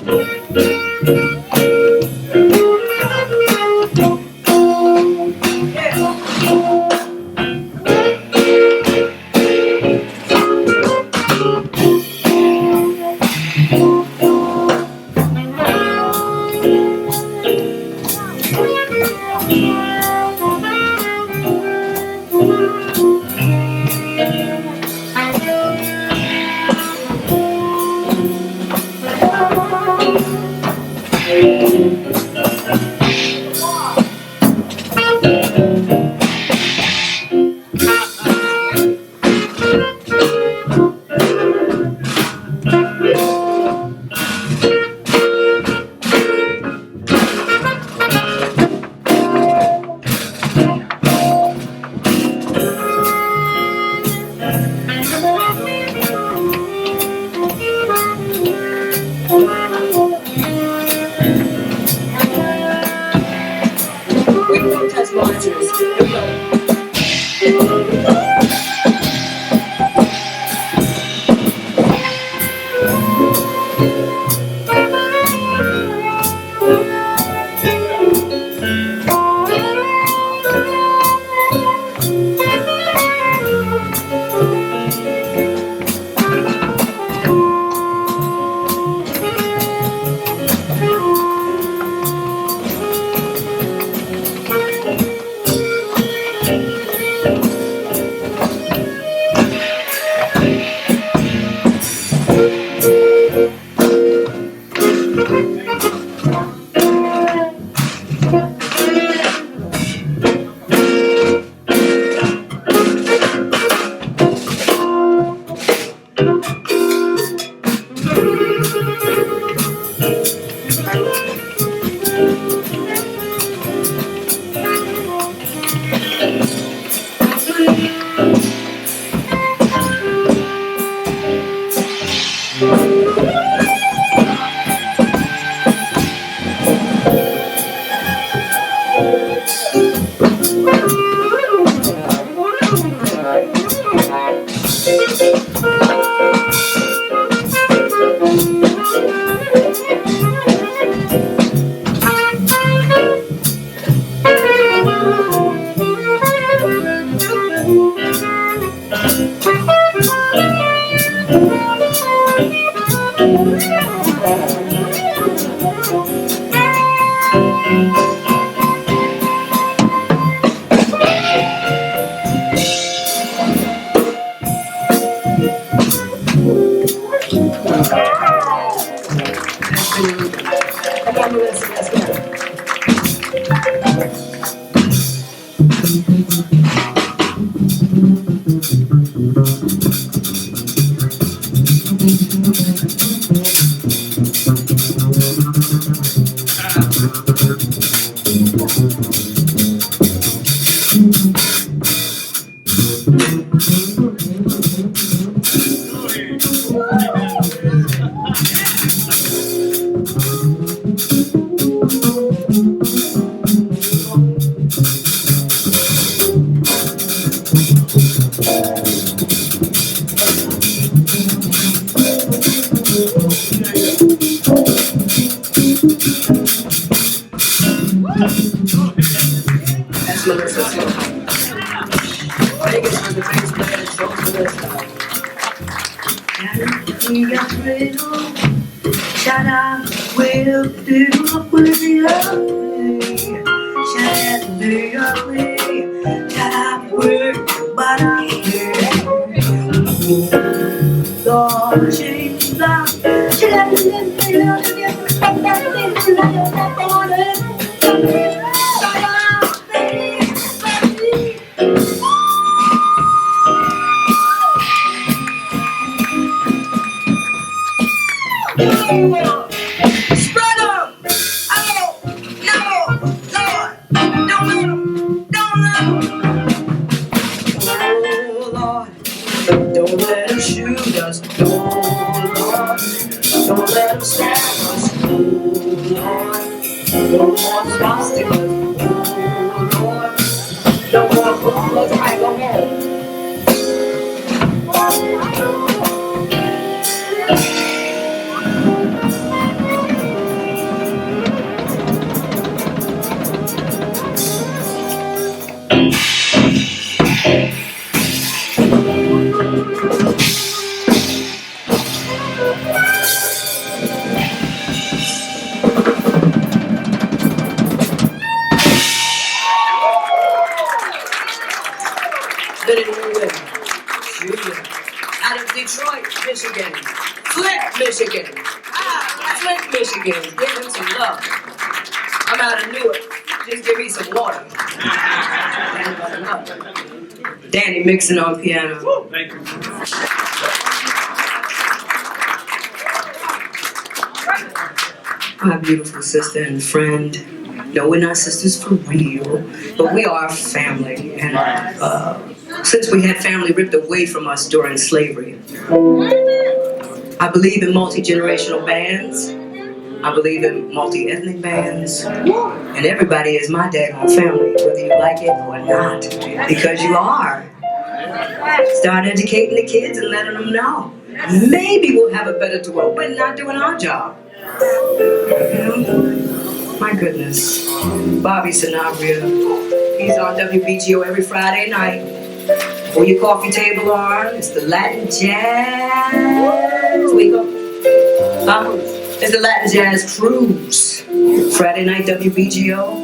Out of Detroit, Michigan. Flint, Michigan. Flint, Michigan. Give him some love. I'm out of Newark. Just give me some water. Danny mixing on piano. Thank you. My beautiful sister and friend. No, we're not sisters for real, but we are family. And since we had family ripped away from us during slavery, I believe in multi-generational bands. I believe in multi-ethnic bands. And everybody is my daggone family, whether you like it or not, because you are. Start educating the kids and letting them know. Maybe we'll have a better world. We're not doing our job. My goodness. Bobby Sanabria. He's on WBGO every Friday night. Pull your coffee table on. It's the Latin Jazz. We go. It's the Latin Jazz Cruise. Friday night WBGO.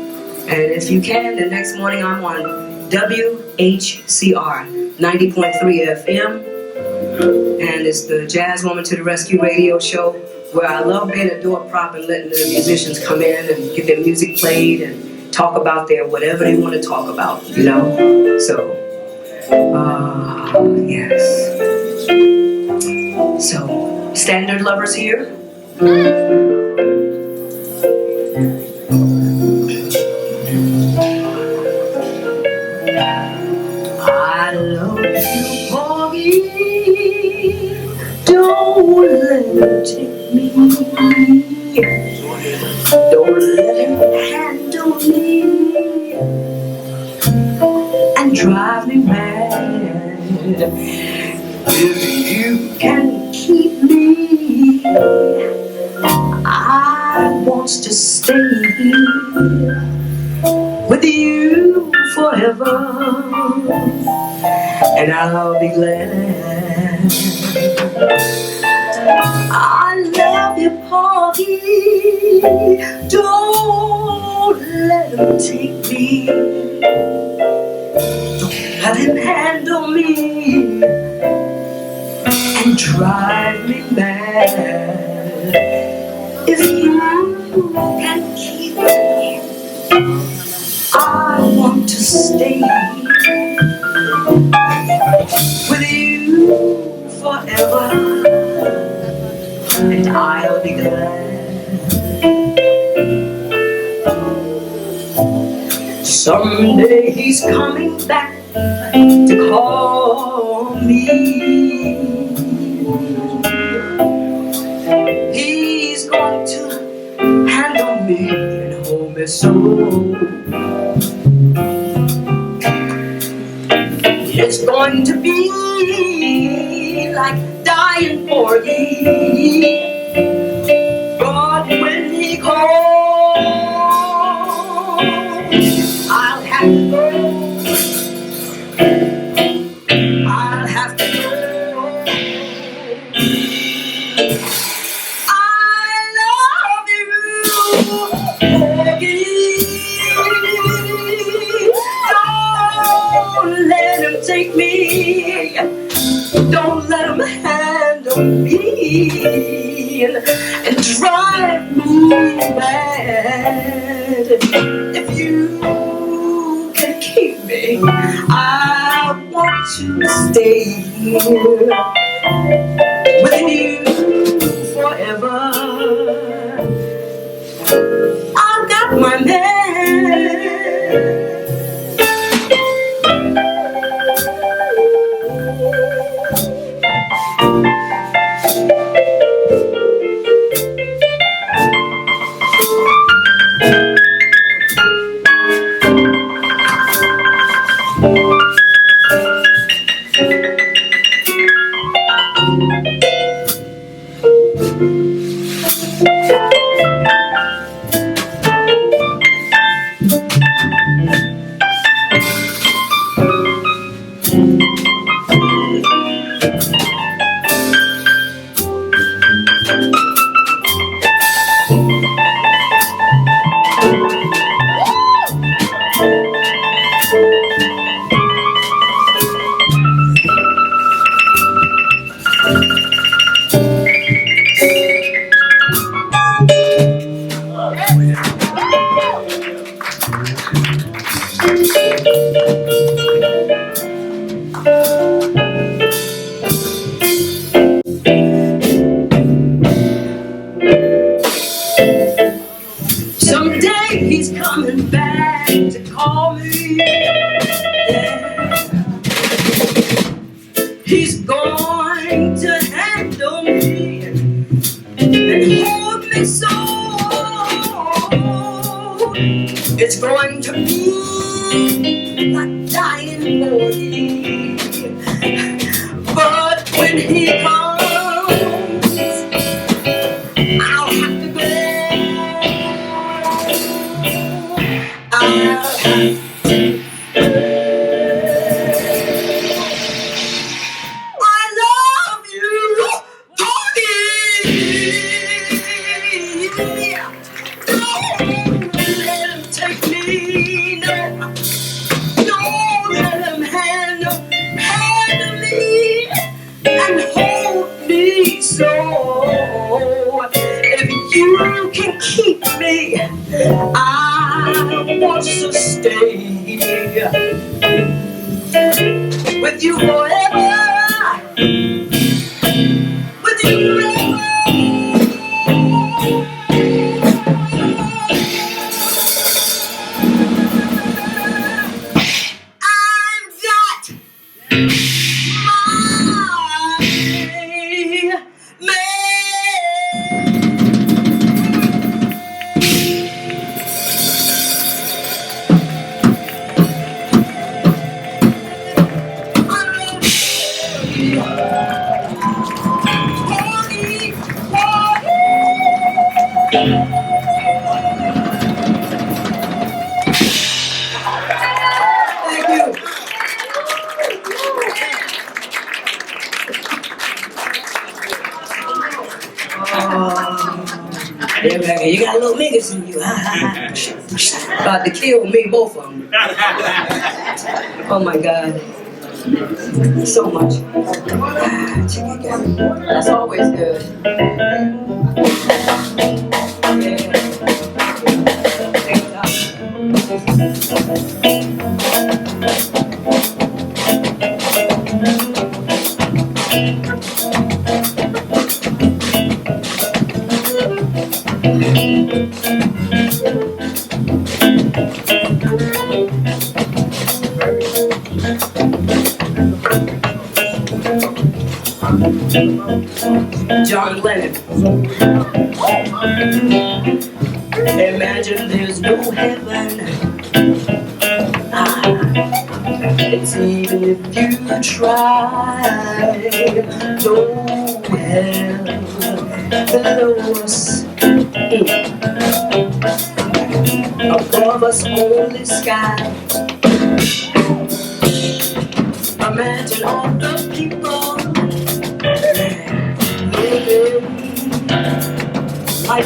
And if you can, the next morning I'm on WHCR 90.3 FM. And it's the Jazz Woman to the Rescue radio show, where I love being a door prop and letting the musicians come in and get their music played and talk about their whatever they want to talk about, you know? So, yes. So, standard lovers here. I love you, Porgy. Don't let him take me. Don't let him handle me and drive me mad. If you can keep me, I want to stay here with you forever, and I'll be glad. I love you, Porgy. Don't let him take me. Don't let him handle me and drive me mad. If you can keep me, I want to stay with you forever, and I'll be glad. Someday he's coming back to call me. He's going to handle me and hold me so. It's going to be like dying for ye. But when he calls, I'll have to go. I'll have to go. I love you, Porgy. Don't let him take me. Don't let him handle me and drive me mad. If you can keep me, I want to stay here with you forever. I've got my man. Someday he's coming back to call me. Yeah. He's going to handle me and hold me so. It's going to be like dying for me. But when he comes, I'll have to go. I'll have to you can keep me. I want to stay with you forever. With you forever. got a little mingus in you. About to kill me, both of them. Oh my God. So much. That's always good. John Lennon. Imagine there's no heaven. It's even if you try, no hell below us. Above us only sky. Imagine all the people living like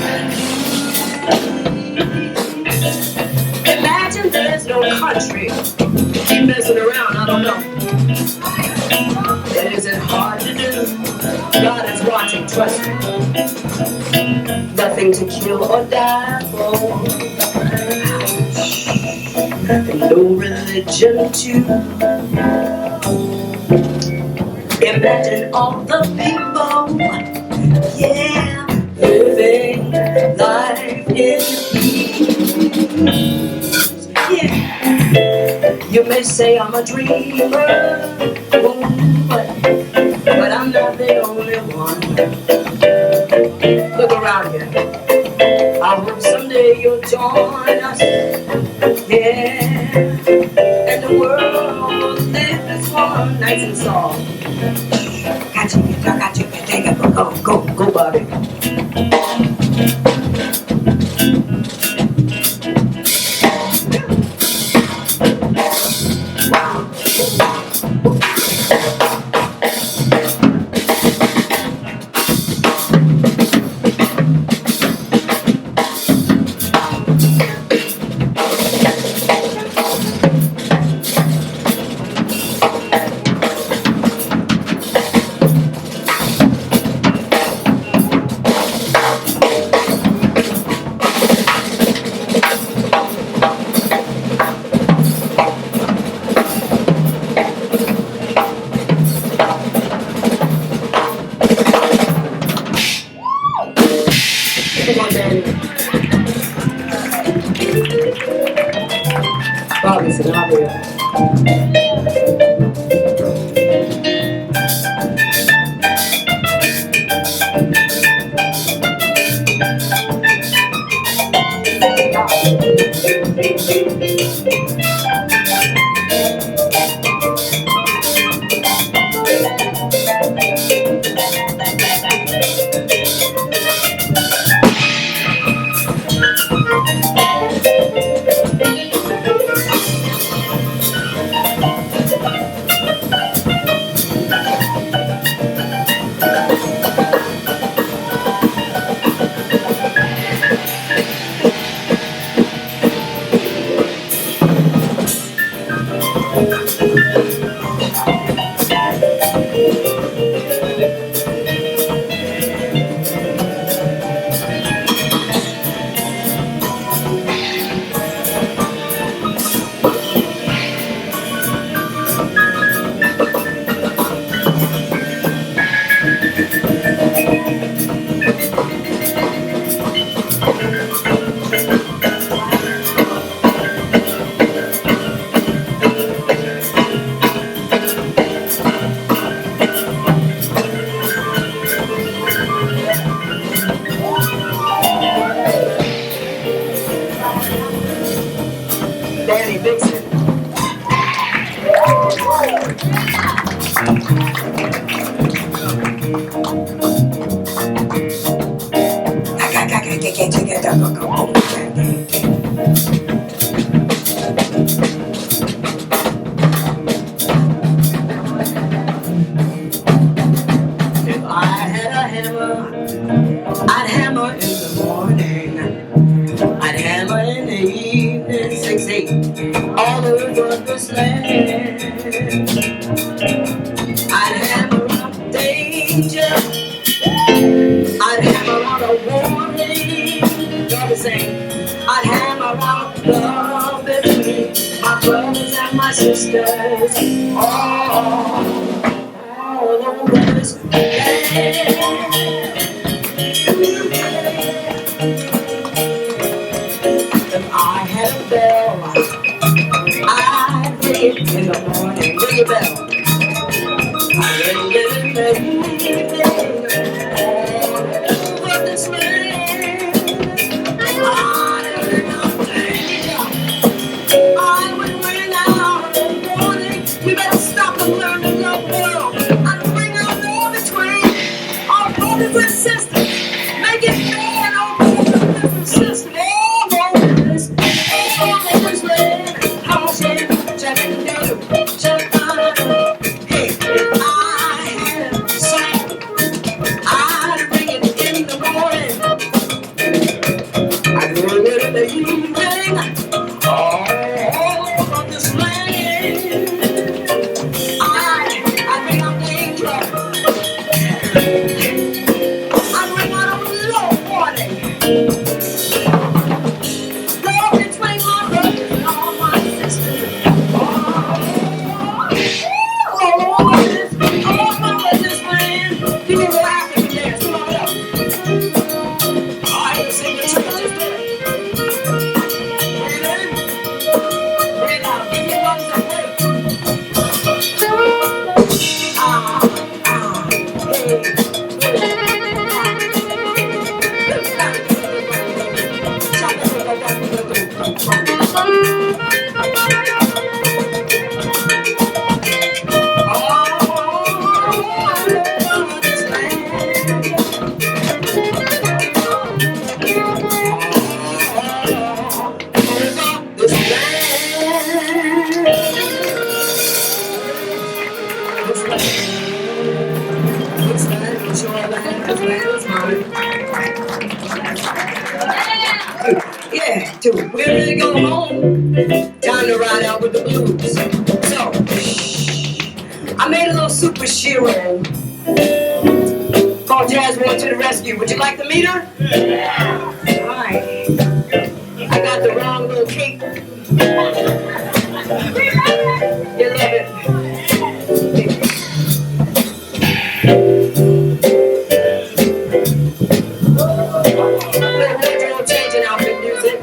imagine there's no country. Keep messing around, I don't know. Is it hard to do? God is watching, trust me. Nothing to kill or die for. And no religion too. Imagine all the people, yeah, living life in peace. Yeah. You may say I'm a dreamer, but I'm not the only one. Look around here. I hope someday you'll join us. Yeah, and the world will live as one, nice and soft. Got you, take it, go, Bobby. Bobby's an opera. Danny Vixen. If I had a hammer, I'd hammer in the morning. 6'8", all over this land. I'd hammer on danger, I'd hammer on a warning. Gotta sing. I'd hammer on love between my brothers and my sisters, all over this land. If I had a bell, I'd ring it in the morning. Ring a bell. I'd ring it in the evening. All over this land. I'd ring out danger. I would ring out the warning. You better stop and learn to love the world. I'd ring out all between our brothers and sisters. Make it fair, our brothers and sisters. Yeah, dude, we're ready to go home. Time to ride out with the blues. So, I made a little super shiro called Jazz One to the Rescue. Would you like to meet her? Yeah. All right. I got the wrong little cake. You love it. Changing outfit music.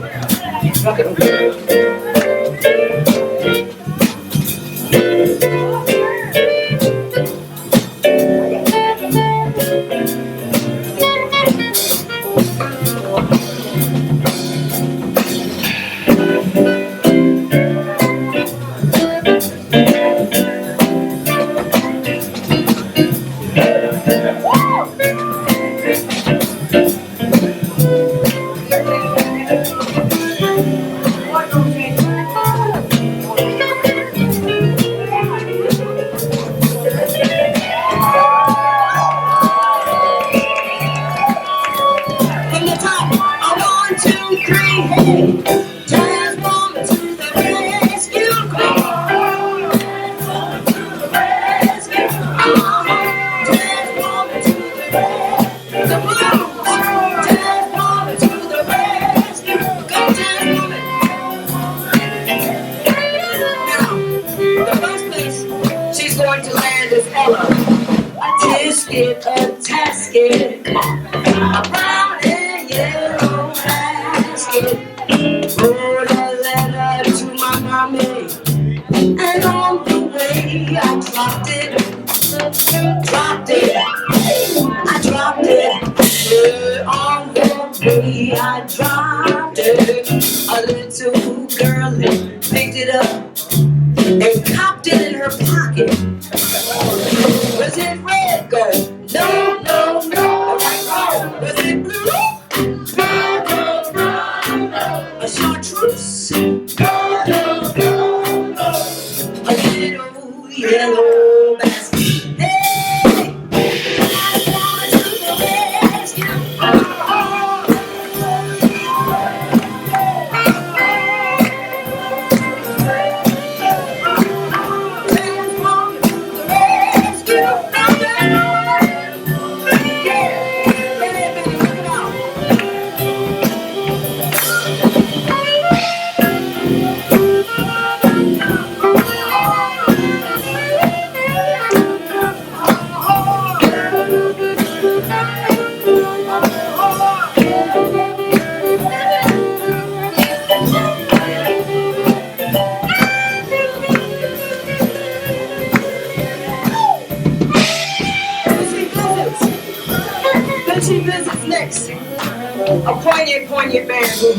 very poignant man who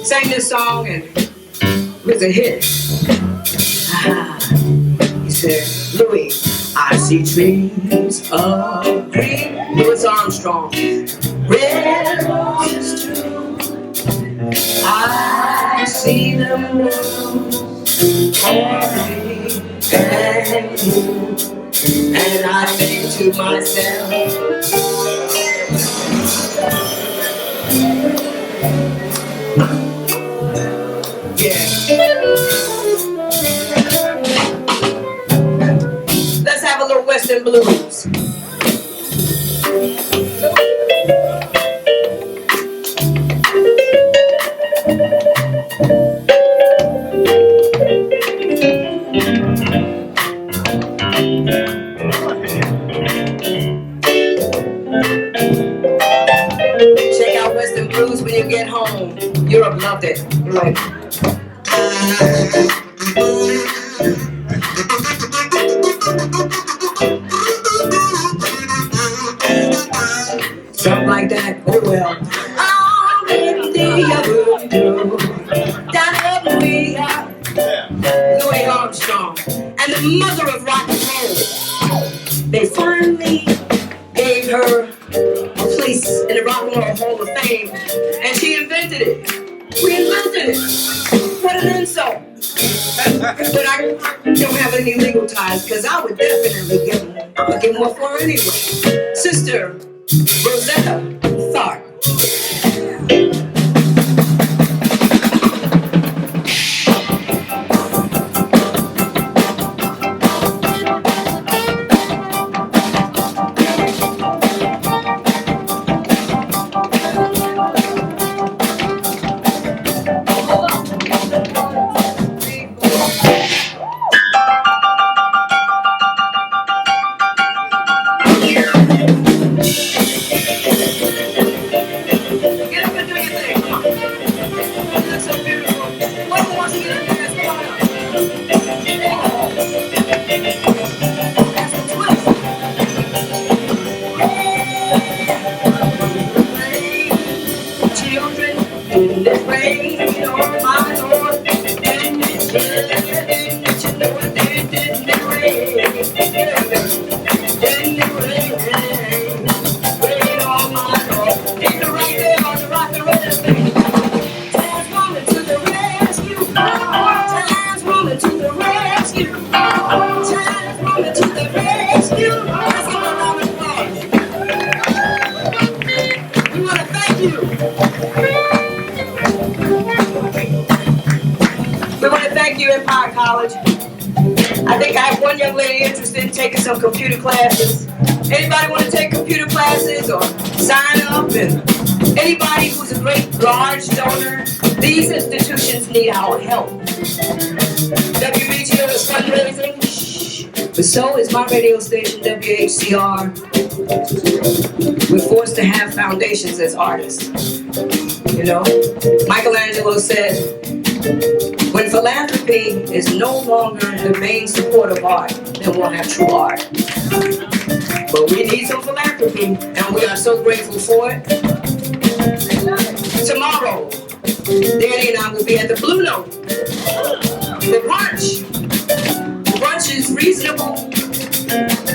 sang this song and it was a hit. He said, Louis, I see trees of green. Louis Armstrong. Red roses too. I see them bloom for me and you. And I think to myself, yeah. Let's have a little Western blues. Check out Western blues when you get home. Europe loved it. You're like, something like that. Oh well. Louis Armstrong and the mother of rock and roll. They finally gave her a place in the Rock and Roll Hall of Fame, and she invented it. We invented it. What an insult. But I don't have any legal ties, because I would definitely give more for her anyway. Sister Rosetta Tharpe. I think I have one young lady interested in taking some computer classes. Anybody want to take computer classes or sign up? And anybody who's a great large donor, these institutions need our help. WBGO is fundraising, but so is my radio station, WHCR. We're forced to have foundations as artists. You know, Michelangelo said, when philanthropy is no longer the main support of art, then we'll have true art. But we need some philanthropy, and we are so grateful for it. Tomorrow, Danny and I will be at the Blue Note. The brunch. The brunch is reasonable,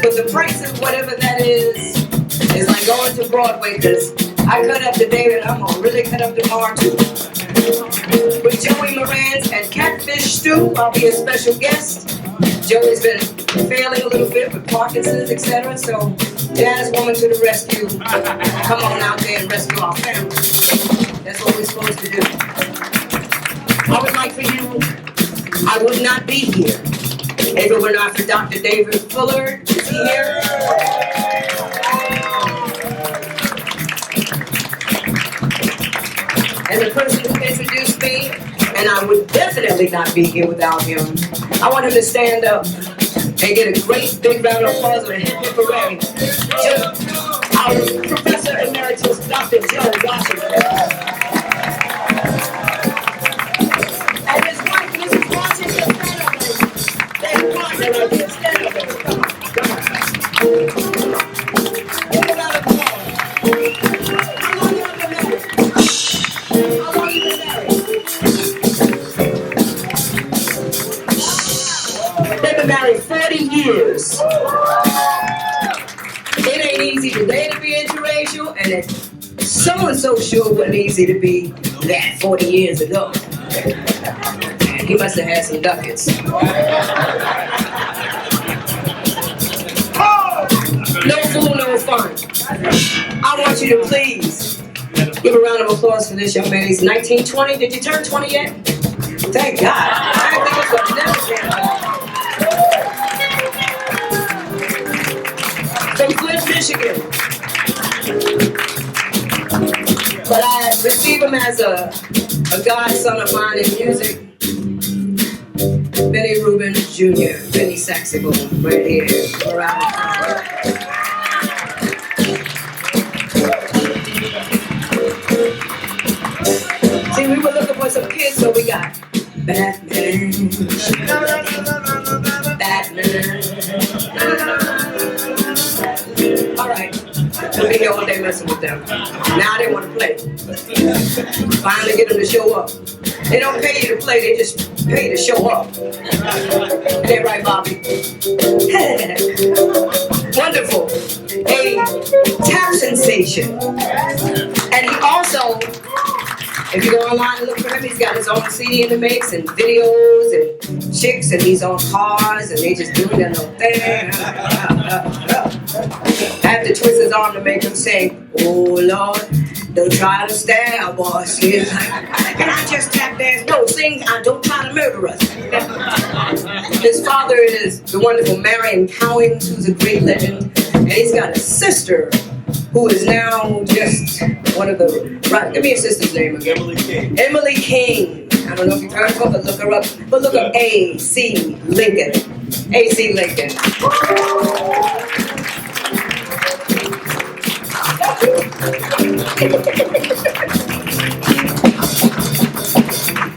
but the price of whatever that is like going to Broadway, because I cut up to David, I'm going to really cut up tomorrow too. With Joey Moran's and Catfish Stew, I'll be a special guest. Joey's been failing a little bit with Parkinson's, etc. So, jazz woman to the rescue. Come on out there and rescue our family. That's what we're supposed to do. I would like for you, I would not be here if it were not for Dr. David Fuller. Is he here? And the person who introduced me, and I would definitely not be here without him. I want him to stand up and get a great big round of applause and a hip hip hooray. Our Professor Emeritus, Dr. Joe Washington. And his wife, Mrs. Washington, stand up. They're partner right there. Stand up. Come on, come on. Give a round of applause. How long you been married? years. It ain't easy today to be interracial, and it's so sure wasn't easy to be that 40 years ago. He must have had some ducats. No fool, no fun. I want you to please give a round of applause for this young man. He's 1920. Did you turn 20 yet? Thank God. I think it's what never from Flint, Michigan. But I receive him as a godson of mine in music. Benny Rubin Jr., Benny Saxophone, right here. Around. See, we were looking for some kids, so we got Batman. Batman. All right. I'll be here all day messing with them. Now they want to play. Finally get them to show up. They don't pay you to play, they just pay to show up. Ain't that right, Bobby? Wonderful. A tap sensation. And he also, if you go online and look for him, he's got his own CD in the mix and videos and chicks, and he's on cars and they just doing their little thing. I have to twist his arm to make him sing, oh Lord, don't try to stab us. He's like, can I just tap dance? No, sing, don't try to murder us. His father is the wonderful Marion Cowings, who's a great legend, and he's got a sister who is now just one of the, right, give me your sister's name again. Emily King. Emily King. I don't know if you've heard of her, but look her up. But look up A.C. Lincoln. A.C. Lincoln.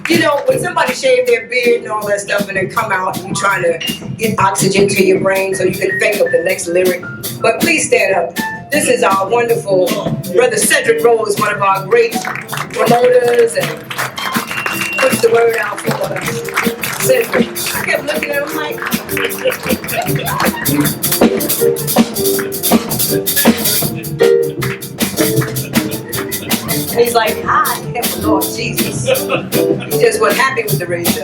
You know, when somebody shave their beard and all that stuff and then come out and you're trying to get oxygen to your brain so you can think of the next lyric. But please stand up. This is our wonderful brother Cedric Rose, one of our great promoters and puts the word out for us. Cedric. I kept looking at him like, and he's like, hi, Lord Jesus. He just wasn't happy with the razor.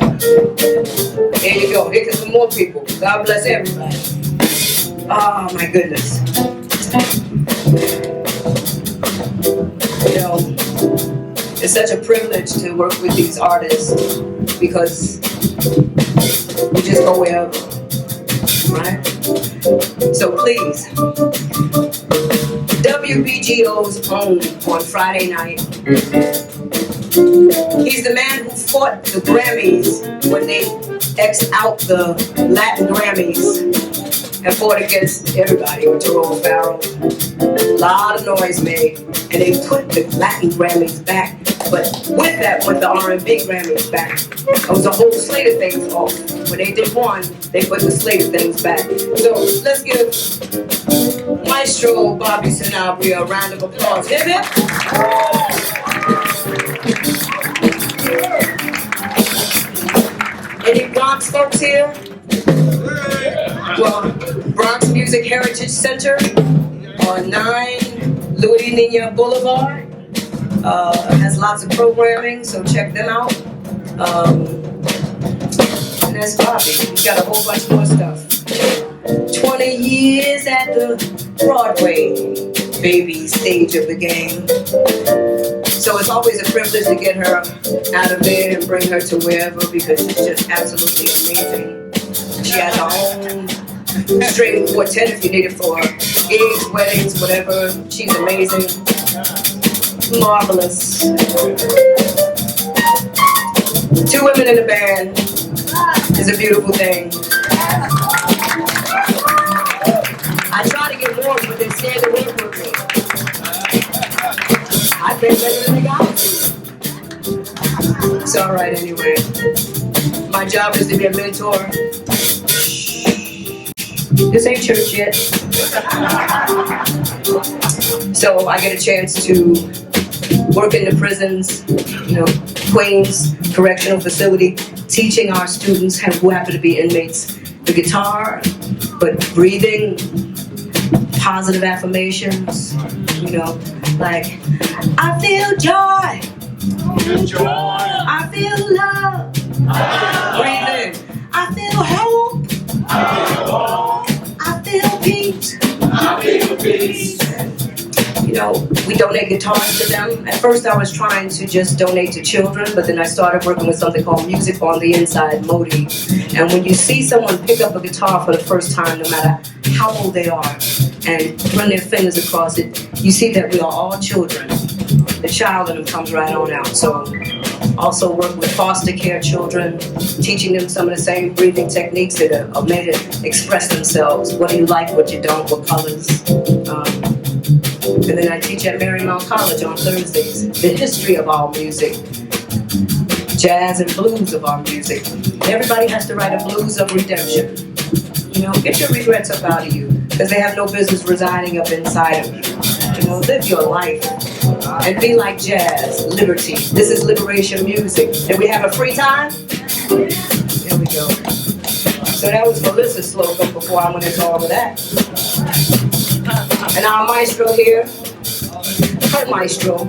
There you go. Here comes some more people. God bless everybody. Oh my goodness. You know, it's such a privilege to work with these artists because we just go wherever, right? So please, WBGO's home on Friday night. He's the man who fought the Grammys when they X'd out the Latin Grammys and fought against everybody with Jerome Farrell. A lot of noise made, and they put the Latin Grammys back. But with that, went the R&B Grammys back. There was a whole slate of things off. When they did one, they put the slate of things back. So let's give Maestro Bobby Sanabria a round of applause. Hip hip. Any Bronx folks here? Well, Bronx Music Heritage Center on 9 Louis Nina Boulevard has lots of programming, so check them out. And that's Bobby. He's got a whole bunch more stuff. 20 years at the Broadway baby stage of the game. So it's always a privilege to get her out of bed and bring her to wherever because she's just absolutely amazing. She has her own string quartet if you need it for gigs, weddings, whatever. She's amazing. Marvelous. 2 women in a band is a beautiful thing. I try to get more, but they're scared to work with me. I think better than they got to. It's alright anyway. My job is to be a mentor. This ain't church yet. So I get a chance to work in the prisons, you know, Queens Correctional Facility, teaching our students who happen to be inmates the guitar, but breathing, positive affirmations, you know, like, I feel joy, I feel love, breathing, I feel hope, I feel peace. You know, we donate guitars to them. At first I was trying to just donate to children, but then I started working with something called Music on the Inside, Modi. And when you see someone pick up a guitar for the first time, no matter how old they are, and run their fingers across it, you see that we are all children. The child in them comes right on out. So also work with foster care children, teaching them some of the same breathing techniques that are made to express themselves. What do you like, what you don't, what colors. And then I teach at Marymount College on Thursdays, the history of our music, jazz and blues of our music. Everybody has to write a blues of redemption. You know, get your regrets up out of you, because they have no business residing up inside of you. You know, live your life and be like jazz, liberty. This is liberation music. Did we have a free time? Here we go. So that was Melissa's slogan before I went into all of that. And our maestro here, her maestro,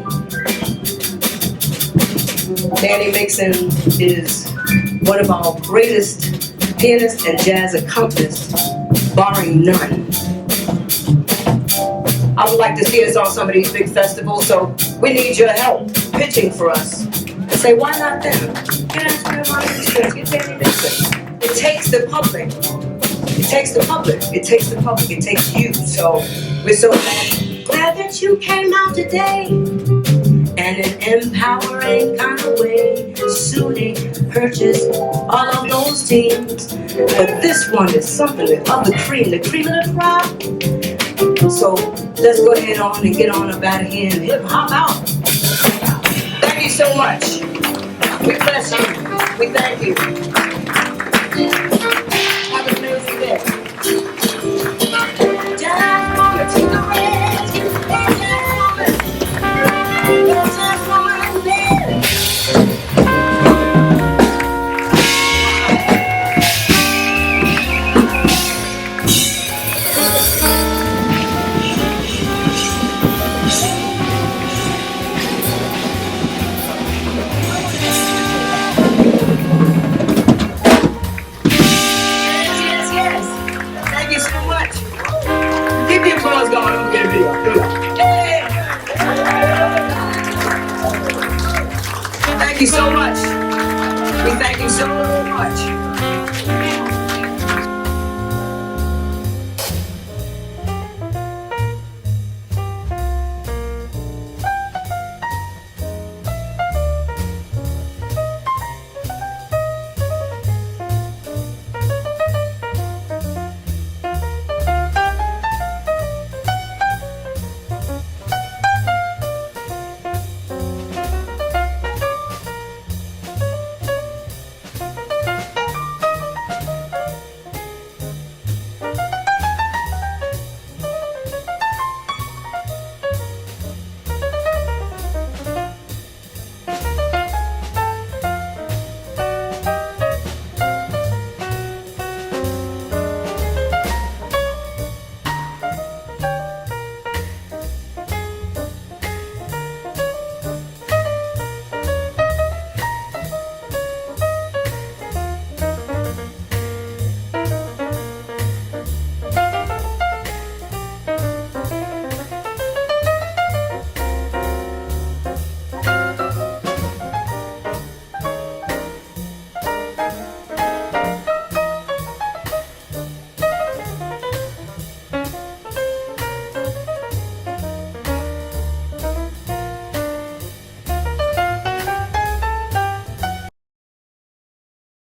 Danny Mixon, is one of our greatest pianists and jazz accompanists, barring none. I would like to see us on some of these big festivals, so we need your help pitching for us. And say, why not them? Get us to my instruments, get Danny Mixon. It takes the public. It takes the public. It takes the public. It takes you. So we're so glad that you came out today. And in an empowering kind of way, SUNY purchased all of those teams. But this one is something of the cream of the crop. So let's go ahead on and get on up out of here and hip hop out. Thank you so much. We bless you. We thank you. Have an amazing day. Jazz woman to the rescue. Jazz woman. Jazz woman. Thank you so much. We thank you so much.